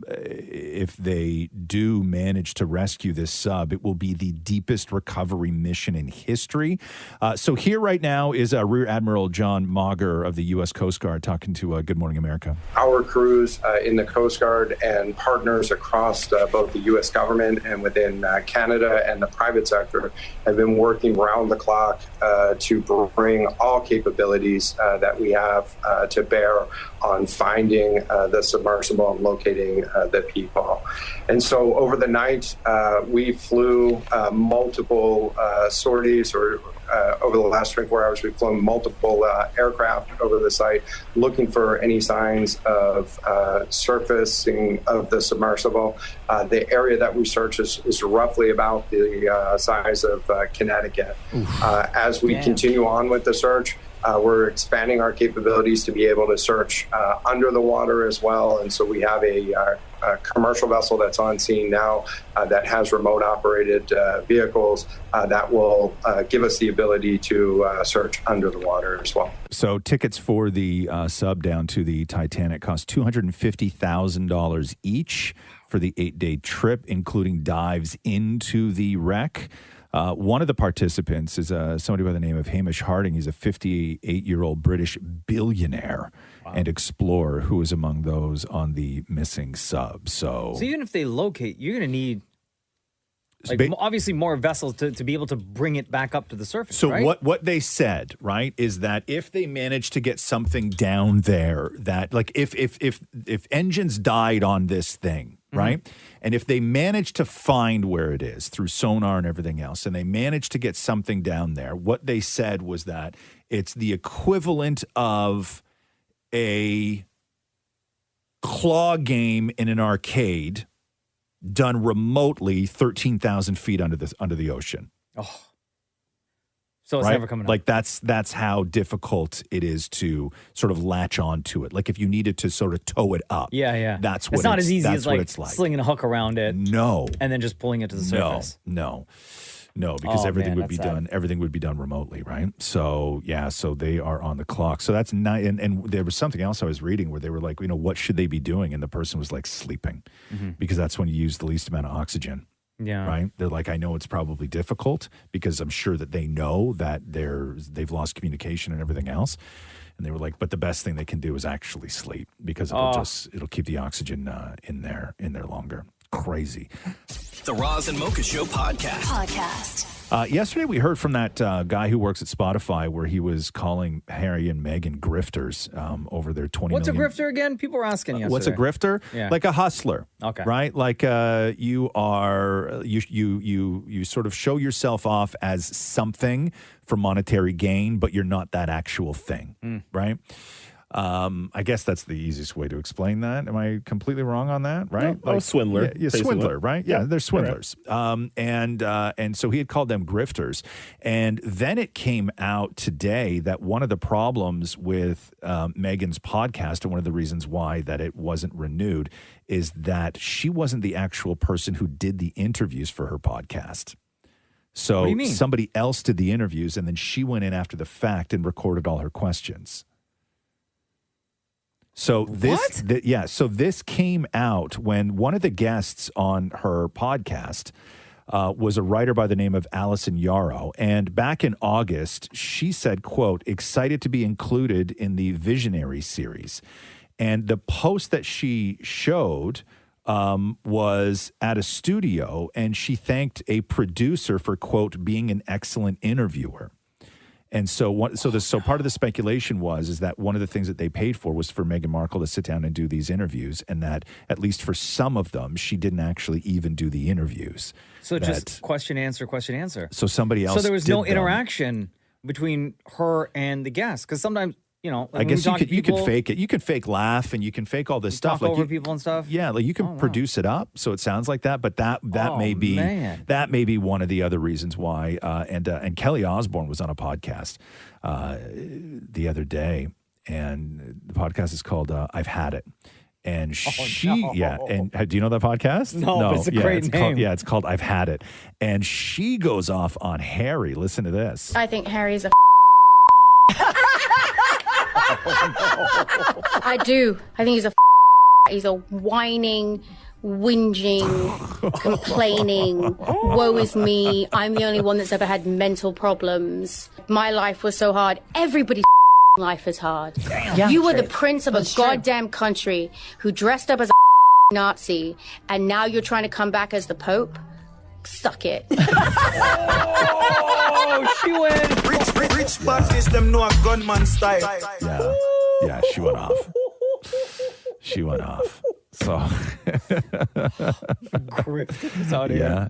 if they do manage to rescue this sub, it will be the deepest recovery mission in history. So here right now is Rear Admiral John Mauger of the U.S. Coast Guard talking to Good Morning America. Our crews in the Coast Guard and partners across both the U.S. government and within Canada and the private sector have been working round the clock to bring all capabilities that we have to bear on finding the submersible and locating the people. And so over the night, we flew multiple sorties, or over the last 24 hours, we've flown multiple aircraft over the site looking for any signs of surfacing of the submersible. The area that we search is roughly about the size of Connecticut. As we continue on with the search, we're expanding our capabilities to be able to search under the water as well. And so we have a commercial vessel that's on scene now that has remote operated vehicles that will give us the ability to search under the water as well. So tickets for the sub down to the Titanic cost $250,000 each for the 8-day trip, including dives into the wreck. One of the participants is somebody by the name of Hamish Harding. He's a 58-year-old British billionaire and explorer who is among those on the missing sub. So even if they locate, you're going to need obviously more vessels to be able to bring it back up to the surface. So right? what they said, right, is that if they manage to get something down there, that like if engines died on this thing, right, and if they manage to find where it is through sonar and everything else, and they manage to get something down there, what they said was that it's the equivalent of a claw game in an arcade done remotely 13,000 feet under the ocean. Oh. So it's never coming up. Like that's how difficult it is to sort of latch on to it. Like if you needed to sort of tow it up. Yeah. That's what it's not as easy as like it's like. slinging a hook around it. No. And then just pulling it to the surface. No, because everything would be sad. done. Everything would be done remotely, right? So so they are on the clock. So that's not. And there was something else I was reading where they were like, what should they be doing? And the person was like sleeping, because that's when you use the least amount of oxygen. Yeah. Right. They're like, I know it's probably difficult because I'm sure that they know that they've lost communication and everything else. And they were like, but the best thing they can do is actually sleep because it'll keep the oxygen in there longer. Crazy. The Roz and Mocha Show podcast. Yesterday, we heard from that guy who works at Spotify where he was calling Harry and Meghan grifters over their $20 What's million. a grifter again? People were asking yesterday. What's a grifter? Yeah. Like a hustler. Okay. Right? Like you sort of show yourself off as something for monetary gain, but you're not that actual thing. Right? I guess that's the easiest way to explain that. Am I completely wrong on that? Right? No, swindler. Yeah, swindler, right? Yeah, they're swindlers. Right. And so he had called them grifters. And then it came out today that one of the problems with Meghan's podcast, and one of the reasons why that it wasn't renewed, is that she wasn't the actual person who did the interviews for her podcast. So What do you mean? somebody else did the interviews, and then she went in after the fact and recorded all her questions. So this came out when one of the guests on her podcast was a writer by the name of Allison Yarrow. And back in August, she said, quote, excited to be included in the Visionary series. And the post that she showed was at a studio, and she thanked a producer for, quote, being an excellent interviewer. And so part of the speculation is that one of the things that they paid for was for Meghan Markle to sit down and do these interviews, and that at least for some of them, she didn't actually even do the interviews. So just question, answer. So somebody else. So there was did no them. interaction between her and the guest, because sometimes, like I guess when you could fake it. You can fake laugh and you can fake all this stuff. Talk over people and stuff. Yeah, like you can produce it up so it sounds like that. But that may be one of the other reasons why. And Kelly Osbourne was on a podcast the other day, and the podcast is called "I've Had It." And do you know that podcast? No, but it's a great name. It's called "I've Had It," and she goes off on Harry. Listen to this. I think Harry's a I do. I think he's a whining, whinging, complaining, woe is me, I'm the only one that's ever had mental problems. My life was so hard. Everybody's life is hard. Yeah, you were the prince of a goddamn country who dressed up as a Nazi, and now you're trying to come back as the Pope? Suck it. Oh, she went. Rich badness, them know a gunman style. Yeah, she went off. She went off. So, yeah.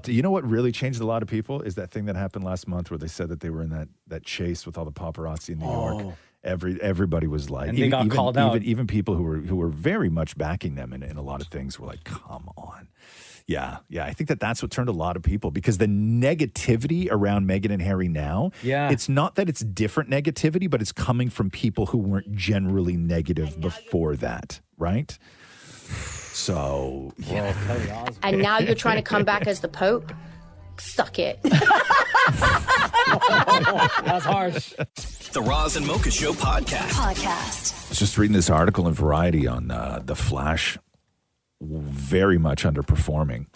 You know what really changed a lot of people is that thing that happened last month where they said that they were in that chase with all the paparazzi in New York. Everybody was like, and they got called out. Even people who were very much backing them in a lot of things were like, come on. Yeah. I think that's what turned a lot of people, because the negativity around Meghan and Harry now, it's not that it's different negativity, but it's coming from people who weren't generally negative before that, right? So, yeah. And now you're trying to come back as the Pope? Suck it. That's harsh. The Roz and Mocha Show podcast. I was just reading this article in Variety on The Flash very much underperforming,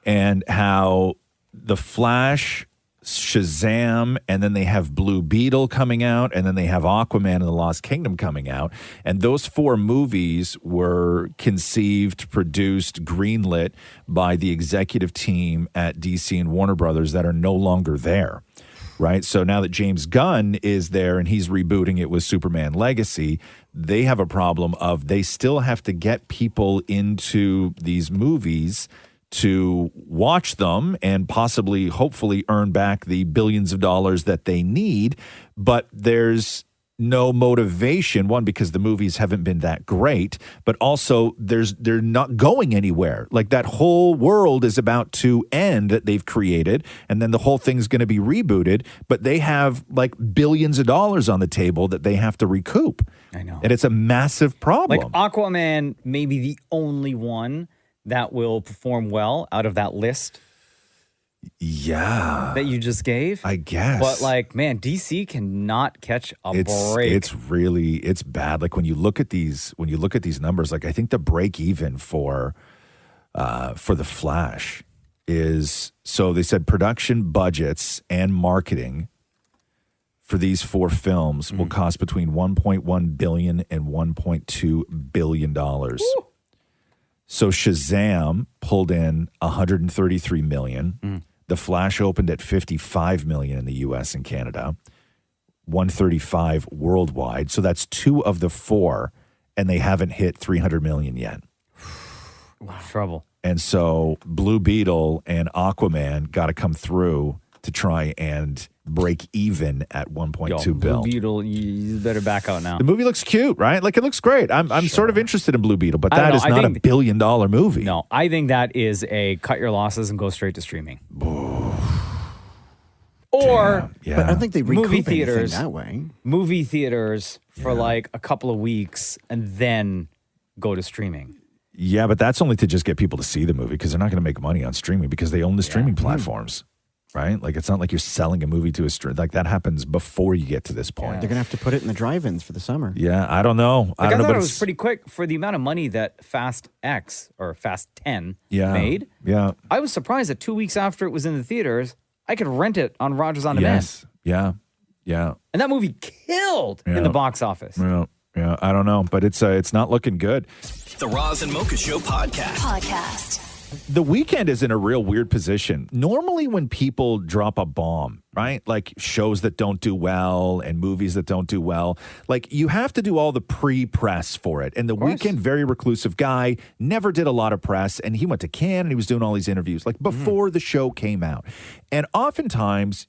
and how The Flash, Shazam, and then they have Blue Beetle coming out, and then they have Aquaman and the Lost Kingdom coming out. And those 4 movies were conceived, produced, greenlit by the executive team at DC and Warner Brothers that are no longer there. Right? So now that James Gunn is there and he's rebooting it with Superman Legacy, they have a problem of they still have to get people into these movies to watch them and possibly, hopefully, earn back the billions of dollars that they need. But there's no motivation, one, because the movies haven't been that great, but also they're not going anywhere. Like that whole world is about to end that they've created, and then the whole thing's going to be rebooted, but they have like billions of dollars on the table that they have to recoup. I know. And it's a massive problem. Like Aquaman may be the only one that will perform well out of that list. Yeah. That you just gave? I guess. But like, man, DC cannot catch a break. It's bad. Like when you look at these numbers, like I think the break even for the Flash is, so they said production budgets and marketing for these 4 films will cost between $1.1 billion and $1.2 billion. Ooh. So Shazam pulled in $133 million. The Flash opened at $55 million in the U.S. and Canada, $135 worldwide. So that's 2 of the 4, and they haven't hit $300 million yet. Wow. Trouble. And so Blue Beetle and Aquaman got to come through to try and break even at $1.2 billion. Blue Beetle, you better back out now. The movie looks cute, right? Like it looks great. I'm sort of interested in Blue Beetle, but that is not a $1 billion movie. No, I think that is a cut your losses and go straight to streaming. Or But I don't think they recoup movie anything theaters that way. Movie theaters for like a couple of weeks and then go to streaming. Yeah, but that's only to just get people to see the movie because they're not going to make money on streaming because they own the streaming platforms. Right? Like, it's not like you're selling a movie to a stream. Like, that happens before you get to this point. They're going to have to put it in the drive-ins for the summer. Yeah, I don't know. I thought it was pretty quick for the amount of money that Fast X or Fast 10 made. Yeah. I was surprised that 2 weeks after it was in the theaters, I could rent it on Rogers On Demand. Yes. Yeah. Yeah. And that movie killed in the box office. Yeah. Yeah. I don't know, but it's not looking good. The Roz and Mocha Show podcast. The Weeknd is in a real weird position. Normally when people drop a bomb, right? Like shows that don't do well and movies that don't do well, like you have to do all the pre-press for it. And The Weeknd, very reclusive guy, never did a lot of press. And he went to Cannes and he was doing all these interviews like before the show came out. And oftentimes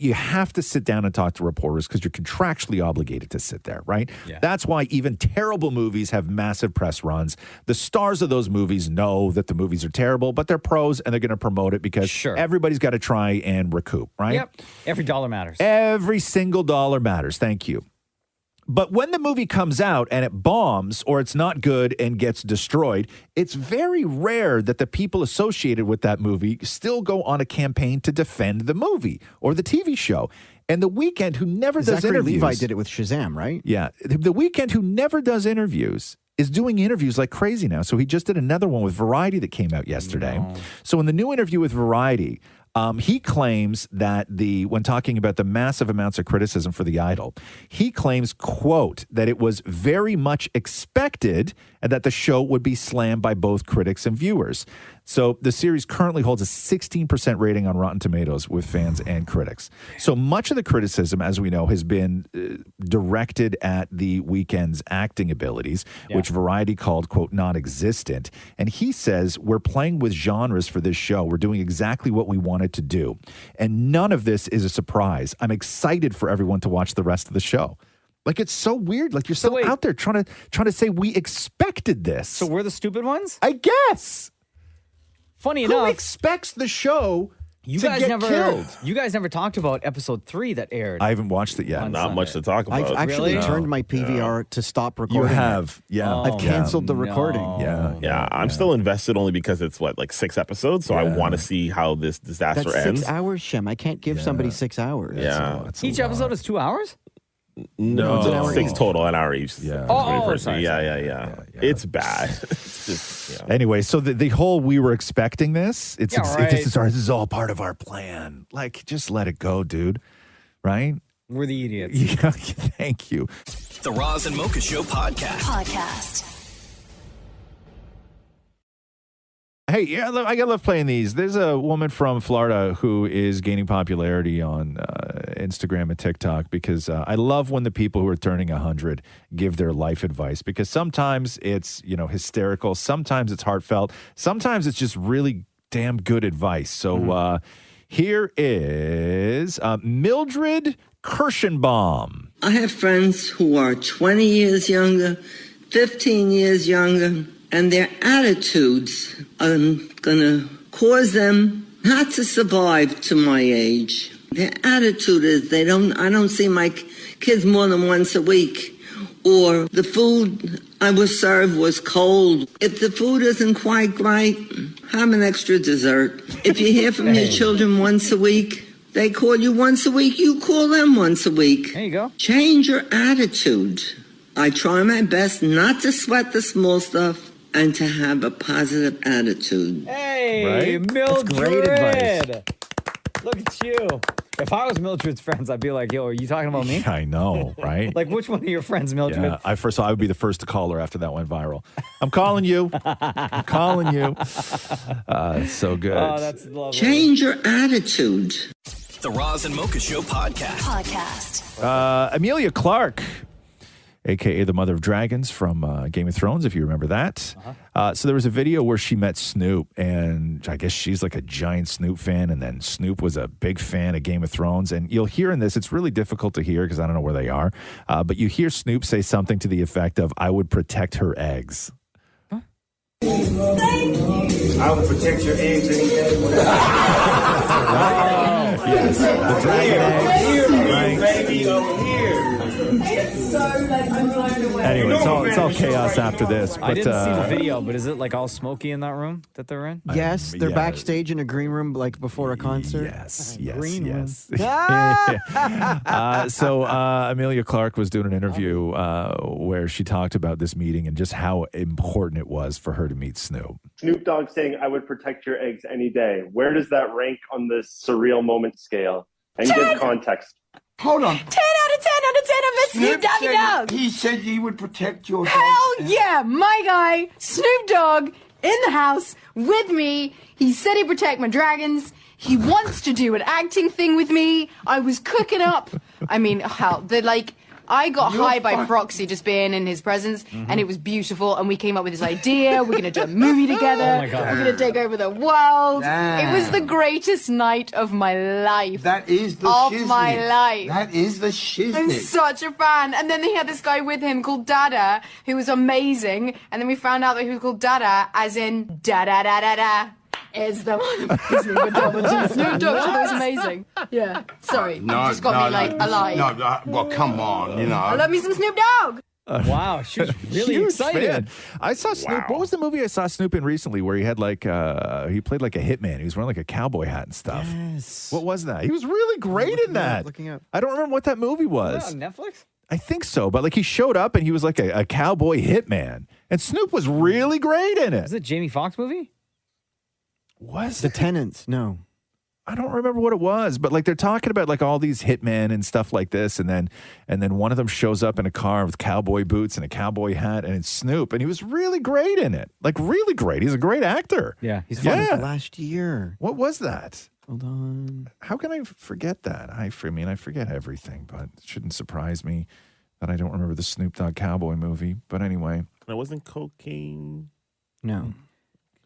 you have to sit down and talk to reporters because you're contractually obligated to sit there, right? Yeah. That's why even terrible movies have massive press runs. The stars of those movies know that the movies are terrible, but they're pros and they're going to promote it because everybody's got to try and recoup, right? Yep. Every dollar matters. Every single dollar matters. Thank you. But when the movie comes out and it bombs or it's not good and gets destroyed, it's very rare that the people associated with that movie still go on a campaign to defend the movie or the TV show. And The Weeknd, who never does Zachary interviews. Levi did it with Shazam, right? Yeah. The Weeknd, who never does interviews, is doing interviews like crazy now. So he just did another one with Variety that came out yesterday. No. So in the new interview with Variety, he claims that when talking about the massive amounts of criticism for The Idol, he claims, quote, that it was very much expected and that the show would be slammed by both critics and viewers. So the series currently holds a 16% rating on Rotten Tomatoes with fans and critics. So much of the criticism, as we know, has been directed at The Weeknd's acting abilities, which Variety called, quote, non-existent. And he says, we're playing with genres for this show. We're doing exactly what we wanted to do. And none of this is a surprise. I'm excited for everyone to watch the rest of the show. Like, it's so weird. Like, you're still out there trying to say we expected this. So we're the stupid ones? I guess. Funny enough, who expects the show to get killed? You guys never talked about episode 3 that aired. I haven't watched it yet. Not much to talk about. I've actually turned my PVR to stop recording. You have, yeah. I've canceled the recording. Yeah, I'm still invested only because it's 6 episodes, so I want to see how this disaster That's ends. 6 hours, Shem. I can't give somebody 6 hours. Yeah. Each episode is 2 hours? No, It's an hour 6 each. total, an hour each. Yeah. Sorry. Yeah. It's bad. It's just, Anyway, so the whole we were expecting this. It's Yeah, right. this is all part of our plan. Like, just let it go, dude. Right? We're the idiots. Yeah, thank you. The Roz and Mocha Show podcast. Hey, yeah, I love playing these. There's a woman from Florida who is gaining popularity on Instagram and TikTok because I love when the people who are turning 100 give their life advice, because sometimes it's, hysterical. Sometimes it's heartfelt. Sometimes it's just really damn good advice. So here is Mildred Kirschenbaum. I have friends who are 20 years younger, 15 years younger, and their attitudes are going to cause them not to survive to my age. Their attitude is I don't see my kids more than once a week, or the food I was served was cold. If the food isn't quite right, have an extra dessert. If you hear from your children once a week, they call you once a week, you call them once a week. There you go. Change your attitude. I try my best not to sweat the small stuff and to have a positive attitude. Hey, Right? Mildred. That's great advice. Look at you. If I was Mildred's friends, I'd be like, yo, are you talking about me? I know, right? Like, which one of your friends, Mildred? Yeah, I would be the first to call her after that went viral. I'm calling you. I'm calling you. It's so good. Oh, that's lovely. Change your attitude. The Roz and Mocha Show podcast. Emilia Clarke, a.k.a. the Mother of Dragons from Game of Thrones, if you remember that. So there was a video where she met Snoop, and I guess she's like a giant Snoop fan, and then Snoop was a big fan of Game of Thrones. And you'll hear in this, it's really difficult to hear because I don't know where they are, but you hear Snoop say something to the effect of, I would protect her eggs. I will protect your eggs any day. Yes, the dragon eggs. Baby, over here. Anyway, it's all chaos after this. But, I didn't see the video, but is it like all smoky in that room that they're in? Yes, they're yeah. backstage in a green room like before a concert. Yes. So Emilia Clarke was doing an interview where she talked about this meeting and just how important it was for her to meet Snoop. Snoop Dogg saying, I would protect your eggs any day. Where does that rank on this surreal moment scale? And give context. Hold on. 10 out of 10 out of 10. I met Snoop Doggy Dogg. He said he would protect your Hell yeah, my guy, Snoop Dogg, in the house with me. He said he'd protect my dragons. He wants to do an acting thing with me. I was cooking up. I mean, hell, I got high by proxy just being in his presence, and it was beautiful. And we came up with this idea. We're going to do a movie together. Oh my God. We're going to take over the world. Damn. It was the greatest night of my life. That is the of shiznit. my life. That is the shiznit. I'm such a fan. And then they had this guy with him called Dada, who was amazing. And then we found out that he was called Dada, as in da-da-da-da-da. Is the amazing with double G. Snoop Dogg, that was amazing. Yeah, sorry, you just got me alive. Well, come on, I love me some Snoop Dogg. Wow, she was really Huge excited. fan. I saw Snoop. What was the movie I saw Snoop in recently where he had he played like a hitman? He was wearing like a cowboy hat and stuff. Yes. What was that? He was really great in that. Looking up. I don't remember what that movie was. Was that on Netflix? I think so, but he showed up and he was like a cowboy hitman, and Snoop was really great in it. Is it Jamie Foxx movie? Was The Tenants? No. I don't remember what it was, but they're talking about all these hitmen and stuff like this, and then one of them shows up in a car with cowboy boots and a cowboy hat, and it's Snoop, and he was really great in it, really great. He's a great actor. Yeah, he's fun. Last year. What was that? Hold on. How can I forget that? I forget everything, but it shouldn't surprise me that I don't remember the Snoop Dogg cowboy movie. But anyway, that wasn't cocaine. No.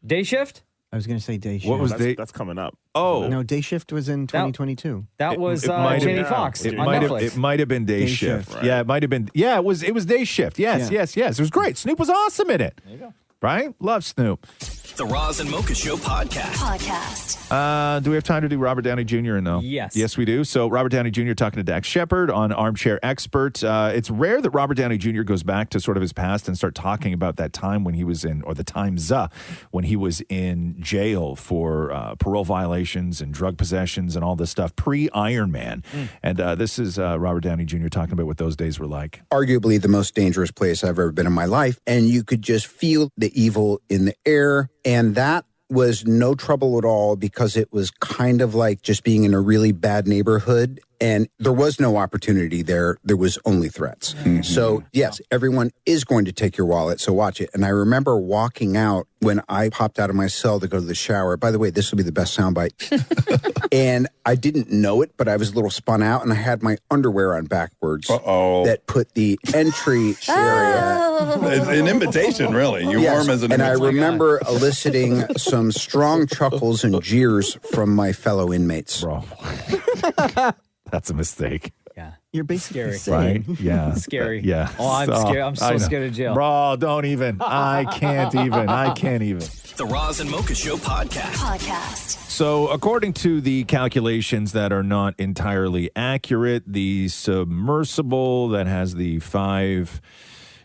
Day Shift? I was going to say Day Shift. What was that's coming up. Oh. No, Day Shift was in 2022. That was might have- Jamie Foxx on Netflix. It might have been Day Shift. Yeah, it might have been. Yeah, it was Day Shift. Yes. It was great. Snoop was awesome in it. There you go. Right? Love Snoop. The Roz and Mocha Show podcast. Do we have time to do Robert Downey Jr. or no? Yes. Yes, we do. So Robert Downey Jr. talking to Dax Shepard on Armchair Expert. It's rare that Robert Downey Jr. goes back to sort of his past and start talking about that time when he was in, or the times when he was in jail for parole violations and drug possessions and all this stuff pre-Iron Man. And this is Robert Downey Jr. talking about what those days were like. Arguably the most dangerous place I've ever been in my life. And you could just feel the evil in the air. And that was no trouble at all because it was kind of like just being in a really bad neighborhood. And there was no opportunity there. There was only threats. So, yes, everyone is going to take your wallet. So watch it. And I remember walking out when I popped out of my cell to go to the shower. By the way, this will be the best soundbite. And I didn't know it, but I was a little spun out and I had my underwear on backwards. That put the entry area. It's an invitation, really. You warm as an And I invitation. remember eliciting some strong chuckles and jeers from my fellow inmates. Bro. That's a mistake. You're basically Right? saying. Yeah. Scary. Yeah. Oh, I'm scared. I'm so I know. scared of jail. Bro, don't even. I can't even. The Roz and Mocha Show podcast. So, according to the calculations that are not entirely accurate, the submersible that has the 5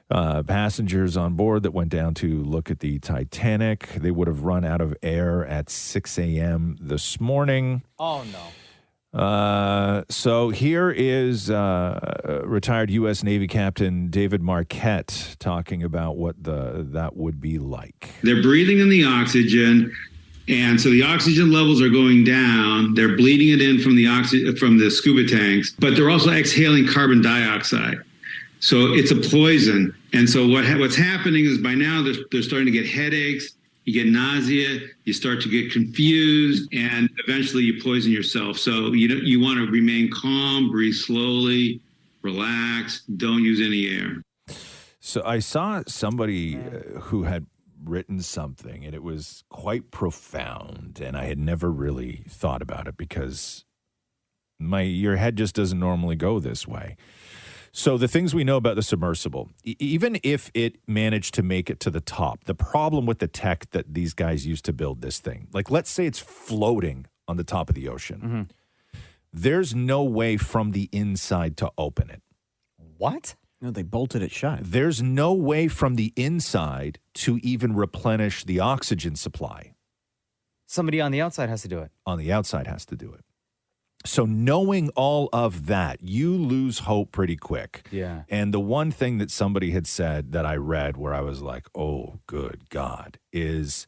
passengers on board that went down to look at the Titanic, they would have run out of air at 6 a.m. this morning. Oh, no. So here is retired U.S. Navy Captain David Marquette talking about what that would be like. They're breathing in the oxygen, and so the oxygen levels are going down. They're bleeding it in from the scuba tanks, but they're also exhaling carbon dioxide. So it's a poison. And so what's happening is by now they're starting to get headaches. You get nausea, you start to get confused, and eventually you poison yourself. So you want to remain calm, breathe slowly, relax, don't use any air. So I saw somebody who had written something, and it was quite profound, and I had never really thought about it because your head just doesn't normally go this way. So the things we know about the submersible, even if it managed to make it to the top, the problem with the tech that these guys used to build this thing, like let's say it's floating on the top of the ocean. There's no way from the inside to open it. What? No, they bolted it shut. There's no way from the inside to even replenish the oxygen supply. Somebody on the outside has to do it. On the outside has to do it. So knowing all of that, you lose hope pretty quick. Yeah. And the one thing that somebody had said that I read where I was like, oh, good God, is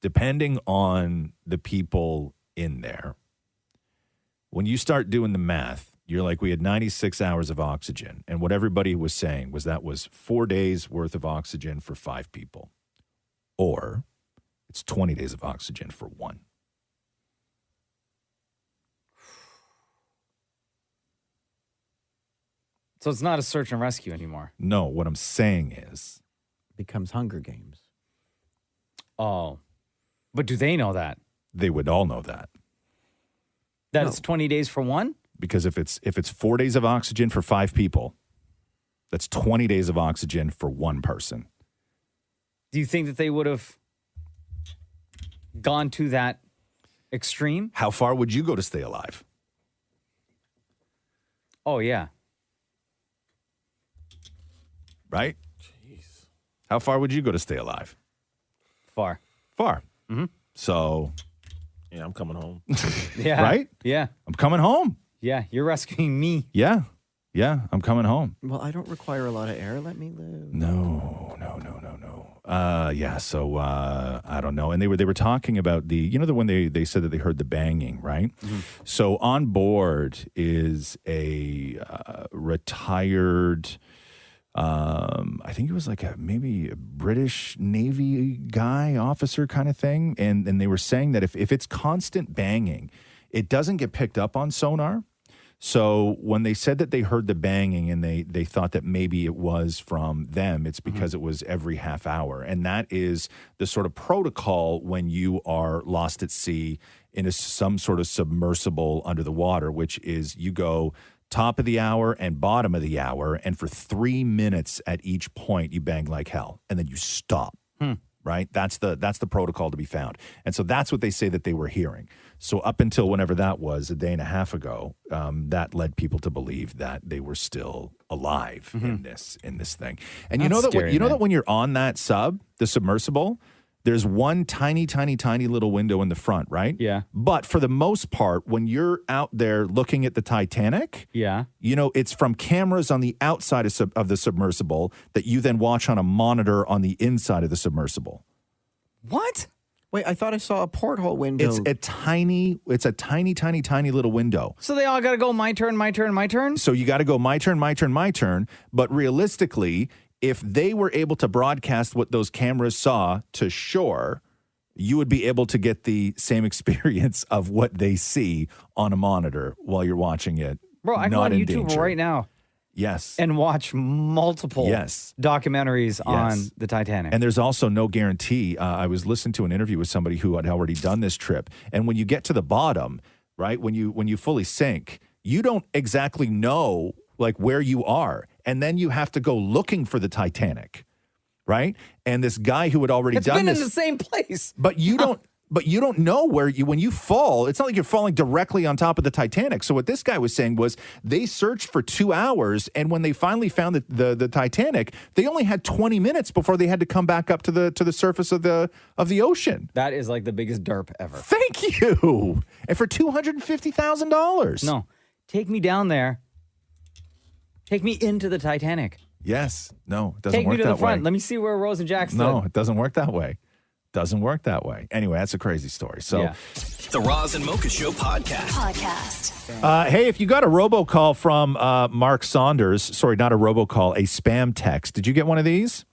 depending on the people in there, when you start doing the math, you're like, we had 96 hours of oxygen. And what everybody was saying was that was 4 days worth of oxygen for 5 people. Or it's 20 days of oxygen for 1. So it's not a search and rescue anymore. No, what I'm saying is. Becomes Hunger Games. Oh. But do they know that? They would all know that. That it's 20 days for 1? Because if it's 4 days of oxygen for 5 people, that's 20 days of oxygen for 1 person. Do you think that they would have gone to that extreme? How far would you go to stay alive? Oh, yeah. Right? Jeez. How far would you go to stay alive? Far. Mm-hmm. So. Yeah, I'm coming home. Yeah. Right? Yeah. I'm coming home. Yeah, you're rescuing me. Yeah. Yeah, I'm coming home. Well, I don't require a lot of air. Let me live. No. Yeah, so I don't know. And they were talking about when they said that they heard the banging, right? Mm-hmm. So on board is a retired, I think it was like maybe a British Navy guy, officer kind of thing. And they were saying that if it's constant banging, it doesn't get picked up on sonar. So when they said that they heard the banging and they thought that maybe it was from them, it's because it was every half hour. And that is the sort of protocol when you are lost at sea in some sort of submersible under the water, which is you go top of the hour and bottom of the hour, and for 3 minutes at each point, you bang like hell, and then you stop. right? That's the protocol to be found. And so that's what they say that they were hearing. So up until whenever that was, a day and a half ago, that led people to believe that they were still alive in this thing. And That's scary, you know man. that when you're on that the submersible, there's one tiny, tiny, tiny little window in the front, right? Yeah. But for the most part, when you're out there looking at the Titanic, it's from cameras on the outside of the submersible that you then watch on a monitor on the inside of the submersible. What? Wait, I thought I saw a porthole window. It's a tiny, tiny, tiny little window. So they all got to go my turn, my turn, my turn? So you got to go my turn, my turn, my turn. But realistically, if they were able to broadcast what those cameras saw to shore, you would be able to get the same experience of what they see on a monitor while you're watching it. Bro, I go on YouTube right now. Yes. And watch multiple documentaries on the Titanic. And there's also no guarantee. I was listening to an interview with somebody who had already done this trip. And when you get to the bottom, right, when you fully sink, you don't exactly know like where you are. And then you have to go looking for the Titanic, right? And this guy who had already It's done been this. in the same place. But you don't. But you don't know when you fall, it's not like you're falling directly on top of the Titanic. So what this guy was saying was they searched for 2 hours, and when they finally found the Titanic, they only had 20 minutes before they had to come back up to the surface of the ocean. That is like the biggest derp ever. Thank you. And for $250,000. No, take me down there. Take me into the Titanic. Yes. No, it doesn't Take work me to that the front. way. Let me see where Rose and Jack stood. No, it doesn't work that way. Doesn't work that way. Anyway, that's a crazy story. So, The Roz and Mocha Show podcast. hey, if you got a robocall from Mark Saunders, sorry, not a robocall, a spam text. Did you get one of these?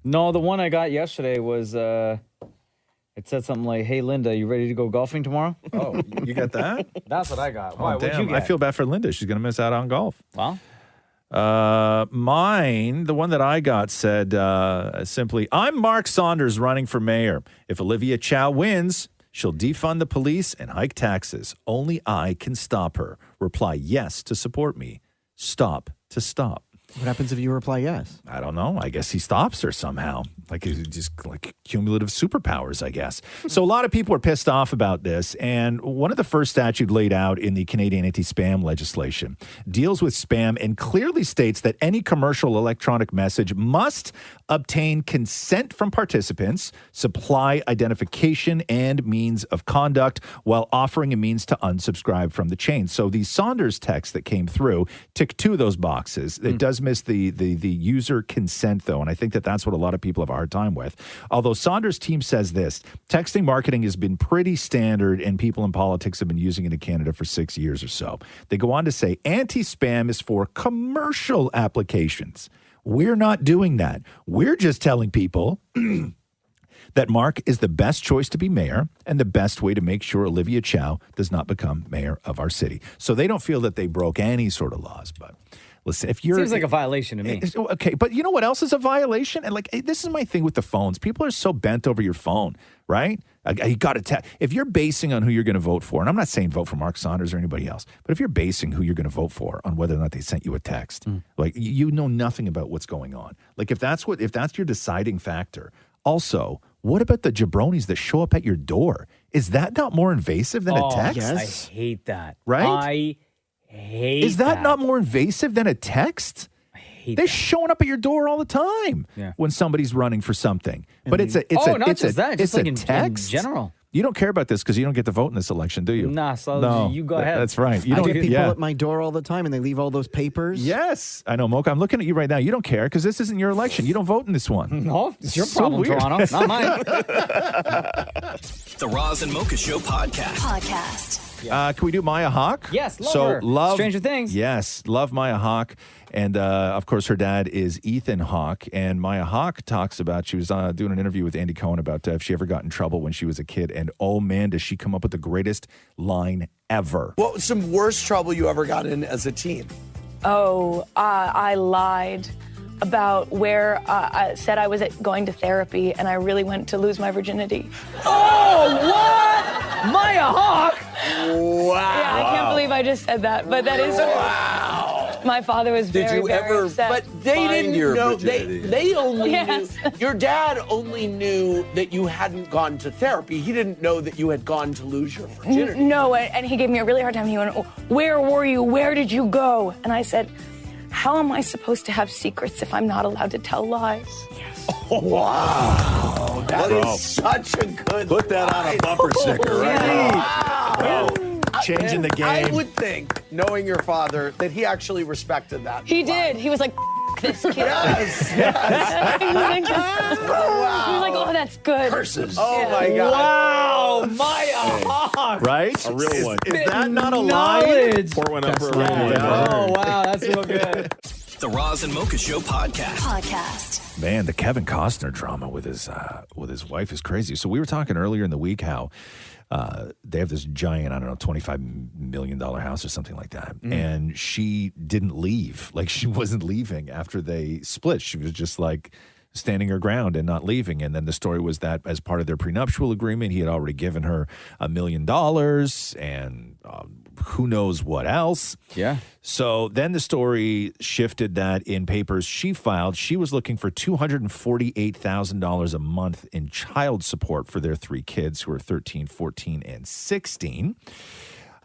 No, the one I got yesterday was, it said something like, hey, Linda, you ready to go golfing tomorrow? Oh, you got that? That's what I got. Why? Oh, What'd damn. you get? I feel bad for Linda. She's going to miss out on golf. Well, mine, the one that I got said simply, I'm Mark Saunders running for mayor. If Olivia Chow wins, she'll defund the police and hike taxes. Only I can stop her. Reply yes to support me. Stop to stop. What happens if you reply yes? I don't know. I guess he stops her somehow. Like it's just like cumulative superpowers, I guess. So a lot of people are pissed off about this. And one of the first statutes laid out in the Canadian anti-spam legislation deals with spam and clearly states that any commercial electronic message must obtain consent from participants, supply identification and means of conduct while offering a means to unsubscribe from the chain. So the Saunders text that came through ticked 2 of those boxes. It does miss the user consent, though, and I think that's what a lot of people have a hard time with. Although Saunders' team says this, texting marketing has been pretty standard and people in politics have been using it in Canada for 6 years or so. They go on to say anti-spam is for commercial applications. We're not doing that. We're just telling people that Mark is the best choice to be mayor and the best way to make sure Olivia Chow does not become mayor of our city. So they don't feel that they broke any sort of laws, but listen, if you're... seems like a violation to me. Okay, but you know what else is a violation? And like, this is my thing with the phones. People are so bent over your phone, right? You got to if you're basing on who you're going to vote for, and I'm not saying vote for Mark Saunders or anybody else, but if you're basing who you're going to vote for on whether or not they sent you a text, like you know nothing about what's going on. Like if that's your deciding factor. Also, what about the jabronis that show up at your door? Is that not more invasive than a text? Yes. I hate that. Right? I hate Is that not more invasive than a text? They're showing up at your door all the time when somebody's running for something. But it's a text. In general. You don't care about this because you don't get to vote in this election, do you? Nah, so no, you go ahead. That's right. You I don't get people at my door all the time and they leave all those papers. Yes. I know, Mocha. I'm looking at you right now. You don't care because this isn't your election. You don't vote in this one. No, it's your So problem, weird. Toronto, not mine. The Roz and Mocha Show podcast. Can we do Maya Hawke? Yes, love her. Stranger Things. Yes, love Maya Hawke. And, of course, her dad is Ethan Hawke. And Maya Hawke talks about, she was doing an interview with Andy Cohen about if she ever got in trouble when she was a kid. And, oh, man, does she come up with the greatest line ever. What was some worst trouble you ever got in as a teen? I lied about where I said I was going to therapy, and I really went to lose my virginity. Oh, what? Maya Hawke? Wow. Yeah, I can't believe I just said that, but that is true. Wow. My father was Did very, you very ever? upset. But they Find didn't your know. virginity. They only Yes. knew. Your dad only knew that you hadn't gone to therapy. He didn't know that you had gone to lose your virginity. No, and he gave me a really hard time. He went, "Where were you? Where did you go?" And I said, "How am I supposed to have secrets if I'm not allowed to tell lies?" Wow, that is such a good. Put that on a bumper sticker right now. Changing the game. I would think, knowing your father, that he actually respected that. He did. He was like, "This kid." Yes. He was like, he was like, "Oh, that's good." Curses. Oh my God. Wow, Maya. Right? A real one. Is that not a line? Knowledge. Pour one up for a Yeah. ring. Oh, wow, that's real good. The Roz and Mocha Show podcast. Man, the Kevin Costner drama with his wife is crazy. So we were talking earlier in the week how they have this giant, I don't know, $25 million house or something like that. And she didn't leave. Like, she wasn't leaving after they split. She was just like standing her ground and not leaving. And then the story was that as part of their prenuptial agreement, he had already given her $1 million and who knows what else. Yeah. So then the story shifted that in papers she filed, she was looking for $248,000 a month in child support for their 3 kids who are 13, 14, and 16.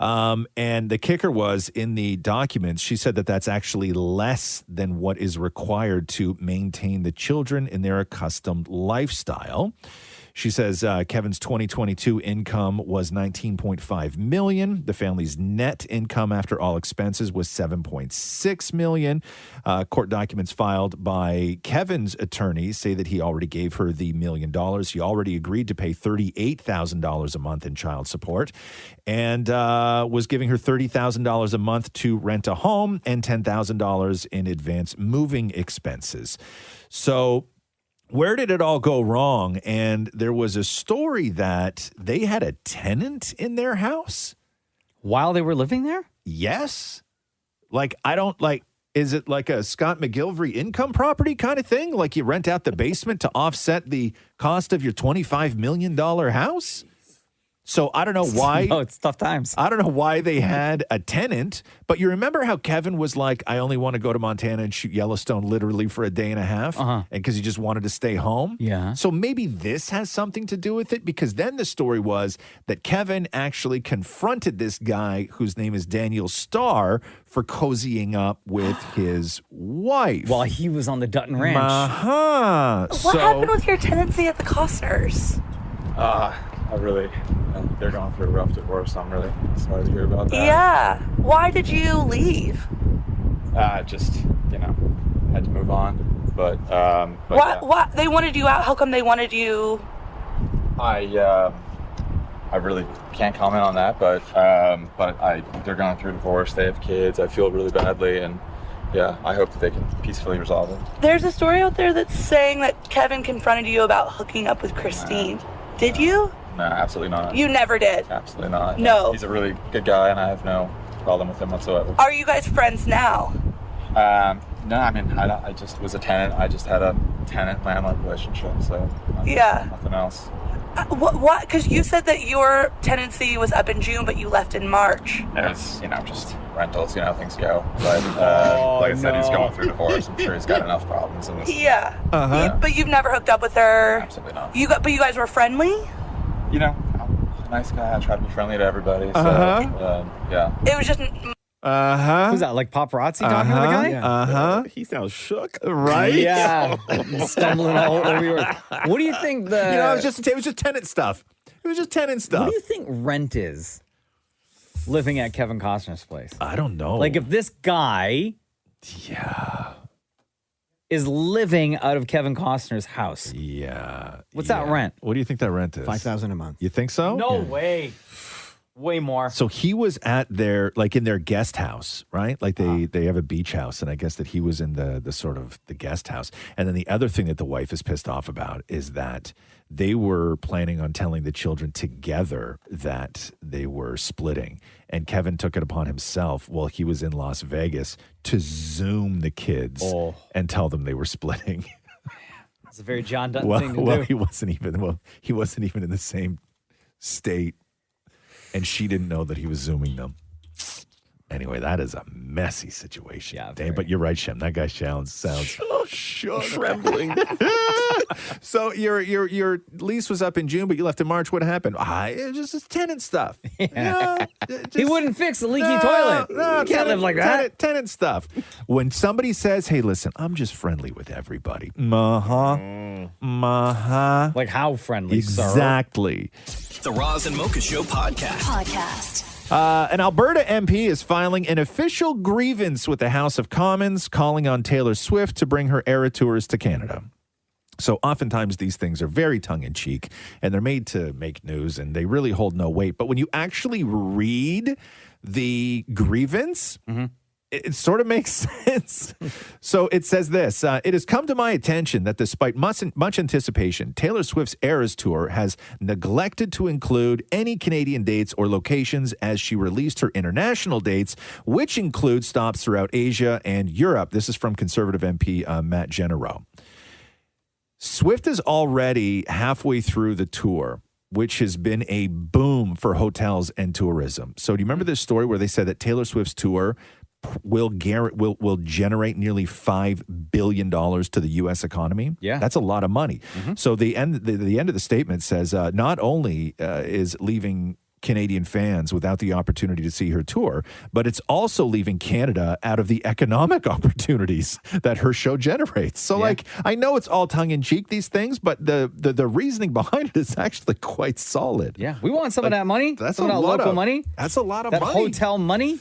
And the kicker was, in the documents, she said that that's actually less than what is required to maintain the children in their accustomed lifestyle. She says Kevin's 2022 income was $19.5 million. The family's net income after all expenses was $7.6 million. Court documents filed by Kevin's attorneys say that he already gave her the $1 million. He already agreed to pay $38,000 a month in child support and was giving her $30,000 a month to rent a home and $10,000 in advance moving expenses. So where did it all go wrong? And there was a story that they had a tenant in their house while they were living there? Yes. Like, is it like a Scott McGillivray income property kind of thing? Like you rent out the basement to offset the cost of your $25 million house? So I don't know why. No, it's tough times. I don't know why they had a tenant, but you remember how Kevin was like, I only want to go to Montana and shoot Yellowstone literally for a day and a half, and because he just wanted to stay home. Yeah. So maybe this has something to do with it, because then the story was that Kevin actually confronted this guy whose name is Daniel Starr for cozying up with his wife while he was on the Dutton Ranch. What happened with your tenancy at the Costners? They're going through a rough divorce. I'm really sorry to hear about that. Yeah. Why did you leave? Just, had to move on. But Why they wanted you out? How come they wanted you? I really can't comment on that, but they're going through a divorce. They have kids. I feel really badly, and yeah, I hope that they can peacefully resolve it. There's a story out there that's saying that Kevin confronted you about hooking up with Christine. Did you? No, absolutely not. You never did? Absolutely not. No. He's a really good guy, and I have no problem with him whatsoever. Are you guys friends now? No, I mean, I just was a tenant. I just had a tenant-landlord relationship, so nothing else. What? Because you said that your tenancy was up in June, but you left in March. It was, just rentals, things go. But like I said, he's going through divorce. I'm sure he's got enough problems in this. Yeah. But you've never hooked up with her? Absolutely not. But you guys were friendly? I'm a nice guy. I try to be friendly to everybody. So, yeah. It was just... Who's that, like paparazzi talking to the guy? He sounds shook. Right? Yeah. Stumbling all over your... What do you think the... it was just tenant stuff. It was just tenant stuff. What do you think rent is living at Kevin Costner's place? I don't know. Like, if this guy... is living out of Kevin Costner's house. Yeah. What's that rent? What do you think that rent is? $5,000 a month. You think so? No way. Way more. So he was at in their guest house, right? Like they have a beach house, and I guess that he was in the sort of the guest house. And then the other thing that the wife is pissed off about is that they were planning on telling the children together that they were splitting. And Kevin took it upon himself while he was in Las Vegas to Zoom the kids and tell them they were splitting. It's a very John Dutton thing to do. He wasn't even in the same state. And she didn't know that he was Zooming them. Anyway. Anyway, that is a messy situation. Yeah, Dave, but you're right, Shem. That guy sounds trembling. So your lease was up in June, but you left in March. What happened? It was just tenant stuff. He wouldn't fix the leaky toilet. You can't live like that. Tenant stuff. When somebody says, "Hey, listen, I'm just friendly with everybody." Like how friendly? Exactly. The Roz and Mocha Show podcast. An Alberta MP is filing an official grievance with the House of Commons, calling on Taylor Swift to bring her Era Tours to Canada. So oftentimes these things are very tongue-in-cheek, and they're made to make news, and they really hold no weight. But when you actually read the grievance, it sort of makes sense. So it says this, it has come to my attention that despite much anticipation, Taylor Swift's Eras Tour has neglected to include any Canadian dates or locations as she released her international dates, which include stops throughout Asia and Europe. This is from Conservative MP Matt Genero. Swift is already halfway through the tour, which has been a boom for hotels and tourism. So do you remember this story where they said that Taylor Swift's tour will generate nearly $5 billion to the U.S. economy? Yeah. That's a lot of money. So the end of the statement says not only is leaving Canadian fans without the opportunity to see her tour, but it's also leaving Canada out of the economic opportunities that her show generates. So like, I know it's all tongue in cheek, these things, but the reasoning behind it is actually quite solid. Yeah. We want some of that money. That's some of that local money. That's a lot of that money. Hotel money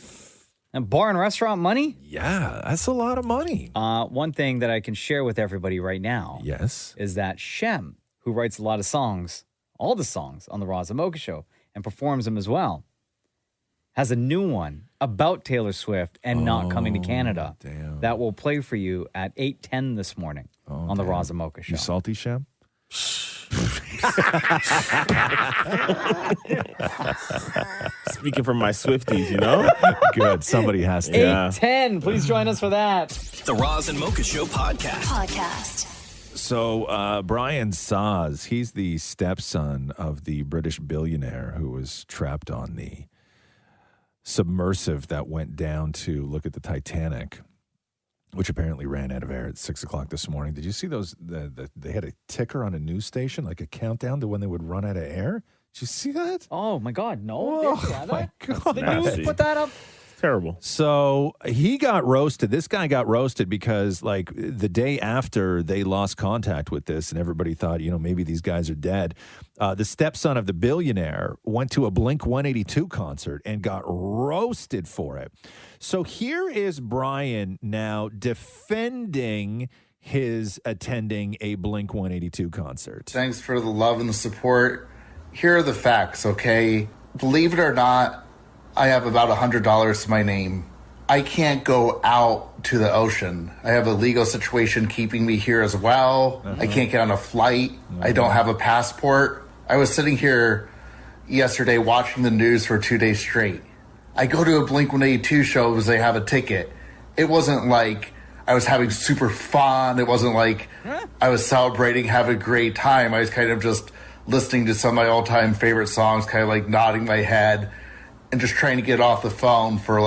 and bar and restaurant money. Yeah, that's a lot of money. One thing that I can share with everybody right now. Yes. Is that Shem, who writes a lot of songs, all the songs on the Roz and Mocha Show, and performs them as well, has a new one about Taylor Swift and not coming to Canada. Damn. That will play for you at 8:10 this morning on the Roz and Mocha Show. You salty, Shem? Speaking for my Swifties, you know? Good. Somebody has to. 8:10. Please join us for that. The Roz and Mocha Show podcast. So Brian Saz, he's the stepson of the British billionaire who was trapped on the submersive that went down to look at the Titanic, which apparently ran out of air at 6 o'clock this morning. Did you see those? They had a ticker on a news station, like a countdown to when they would run out of air. Did you see that? Oh, my God. No. Oh, my God. The news put that up. Terrible. So he got roasted. This guy got roasted because, like, the day after they lost contact with this and everybody thought, maybe these guys are dead, the stepson of the billionaire went to a Blink-182 concert and got roasted for it. So here is Brian now defending his attending a Blink-182 concert. Thanks for the love and the support. Here are the facts, okay? Believe it or not, I have about $100 to my name. I can't go out to the ocean. I have a legal situation keeping me here as well. I can't get on a flight. I don't have a passport. I was sitting here yesterday watching the news for 2 days straight. I go to a Blink-182 show because they have a ticket. It wasn't like I was having super fun. It wasn't like I was celebrating, having a great time. I was kind of just listening to some of my all-time favorite songs, kind of like nodding my head and just trying to get off the phone for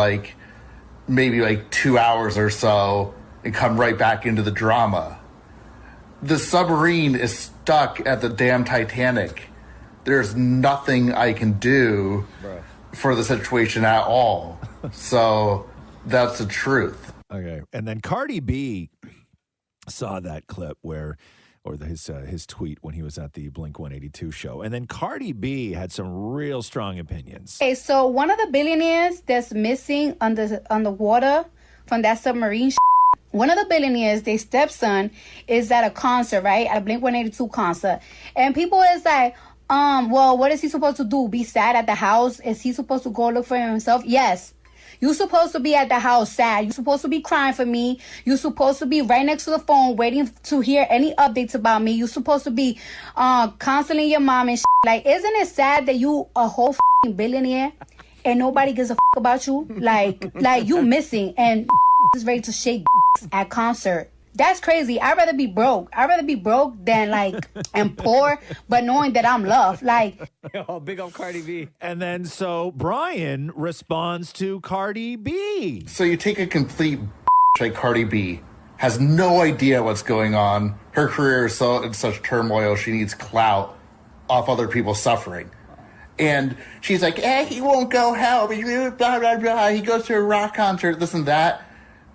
maybe 2 hours or so and come right back into the drama. The submarine is stuck at the damn Titanic. There's nothing I can do for the situation at all. So that's the truth. Okay. And then Cardi B saw that clip his tweet when he was at the Blink-182 show. And then Cardi B had some real strong opinions. Okay, so one of the billionaires that's missing on the water from that submarine, one of the billionaires, their stepson, is at a concert, right? At a Blink-182 concert. And people is like, well, what is he supposed to do? Be sad at the house? Is he supposed to go look for himself? Yes. You're supposed to be at the house sad. You're supposed to be crying for me. You're supposed to be right next to the phone waiting to hear any updates about me. You're supposed to be counseling your mom and shit. Like, isn't it sad that you a whole billionaire and nobody gives a about you? Like you missing and is ready to shake at concert That's crazy. I'd rather be broke. I'd rather be broke than like and poor, but knowing that I'm loved. Like, oh, big up Cardi B. And then so Brian responds to Cardi B. So you take a complete like Cardi B, has no idea what's going on. Her career is so in such turmoil, she needs clout off other people's suffering. And she's like, he won't go help. Blah, blah, blah. He goes to a rock concert, this and that.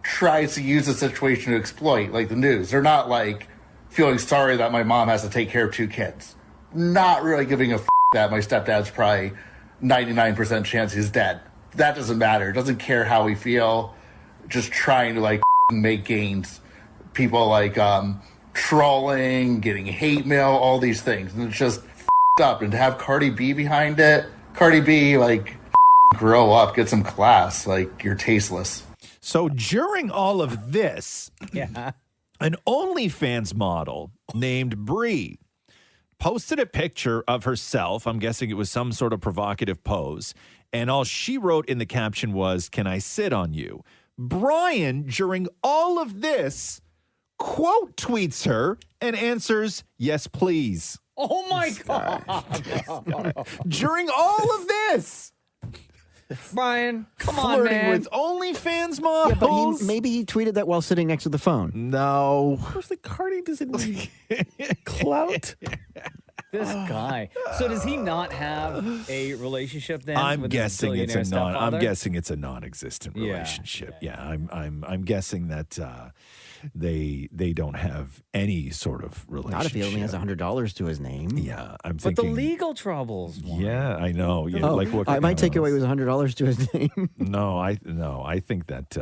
Tries to use the situation to exploit, like the news. They're not like feeling sorry that my mom has to take care of 2 kids. Not really giving a that my stepdad's probably 99% chance he's dead. That doesn't matter. Doesn't care how we feel. Just trying to like make gains. People like trolling, getting hate mail, all these things. And it's just up. And to have Cardi B behind it, Cardi B, like, grow up, get some class. Like, you're tasteless. So during all of this, an OnlyFans model named Bree posted a picture of herself. I'm guessing it was some sort of provocative pose. And all she wrote in the caption was, "Can I sit on you?" Brian, during all of this, quote tweets her and answers, "Yes, please." Oh, my God. During all of this. Brian, come on, Flirting man. with OnlyFans models. Yeah, but maybe he tweeted that while sitting next to the phone. No. Of course, like Cardi doesn't need clout. This guy. So does he not have a relationship then? I'm with his guessing it's a billionaire I'm stepfather? guessing it's a non-existent relationship. Yeah, I'm guessing that they don't have any sort of relationship. Not if he only has $100 to his name. Yeah, I'm But the thinking. legal troubles. Yeah, I know. Yeah, Oh, like what? my takeaway was $100 to his name. No, I think that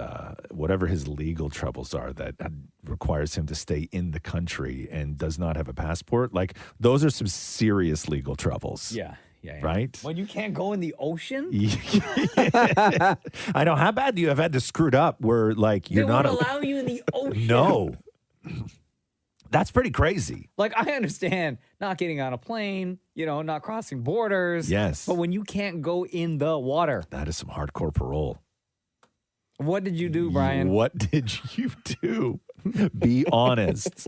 whatever his legal troubles are, that requires him to stay in the country and does not have a passport. Like those are some serious legal troubles. Yeah. Right? When you can't go in the ocean? I know. How bad do you have had to screwed up where like you're they not won't allow you in the ocean. No. That's pretty crazy. Like, I understand not getting on a plane, not crossing borders. Yes. But when you can't go in the water. That is some hardcore parole. What did you do, Brian? What did you do? Be honest.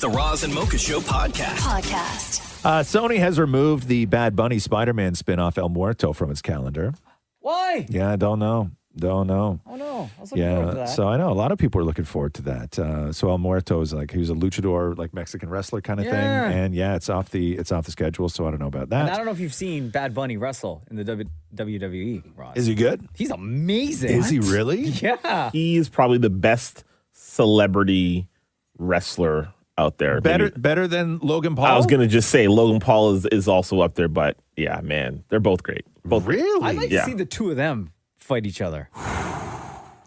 The Roz and Mocha Show podcast. Sony has removed the Bad Bunny Spider-Man spinoff El Muerto from its calendar. Why? Yeah, I don't know. Oh, no. I was looking forward to that. So I know a lot of people are looking forward to that. So El Muerto is like, he was a luchador, like Mexican wrestler kind of thing. And it's off the schedule. So I don't know about that. And I don't know if you've seen Bad Bunny wrestle in the WWE, Ross. Is he good? He's amazing. Is he really? Yeah. He's probably the best celebrity wrestler out there. Better than Logan Paul? I was going to just say Logan Paul is also up there, but yeah, man, they're both great. Both really? I'd like to see the two of them fight each other.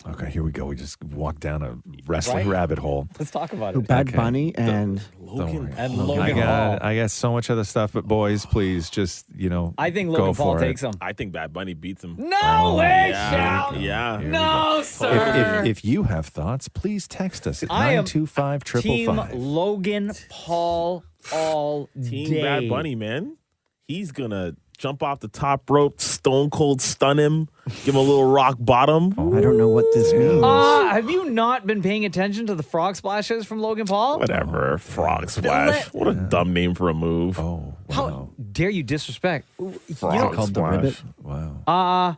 Okay, here we go. We just walked down a wrestling rabbit hole. Let's talk about it. Bad Bunny and Logan I got so much other stuff, but boys, please just, I think go Logan Paul for takes it. him. I think Bad Bunny beats him. No way, yeah. Shal. Yeah. No, sir. If you have thoughts, please text us at I am 925 Team 555. Logan Paul all Team day. Bad Bunny, man. He's going to jump off the top rope, stone cold stun him, give him a little rock bottom. I don't know what this means. Have you not been paying attention to the frog splashes from Logan Paul? Whatever. Frog splash. What a dumb name for a move. Oh, wow. How dare you disrespect? Frog called the splash. ribbit? Wow.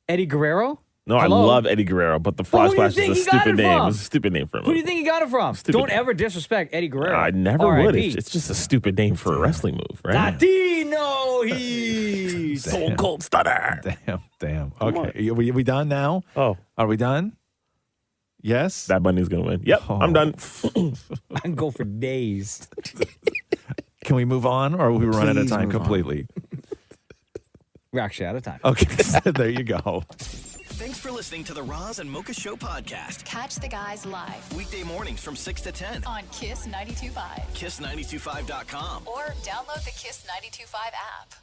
Eddie Guerrero? No, Hello? I love Eddie Guerrero, but the frog Who do you splash is think a he got stupid it name. from? It's a stupid name for him. Who do you think he got it from? Stupid Don't name. ever disrespect Eddie Guerrero. I never would. R.I.P. It's just a stupid name for a wrestling move, right? Latino heat. Stone cold stunner. Damn. Okay. Are we done now? Oh. Are we done? Yes? Bad Bunny's going to win. Yep, I'm done. I can go for days. Can we move on, or will we run out of Please time move on. completely? We're actually out of time. Okay. There you go. Thanks for listening to the Roz and Mocha Show podcast. Catch the guys live Weekday mornings from 6 to 10. on Kiss 92.5 Kiss925.com. or download the Kiss 92.5 app.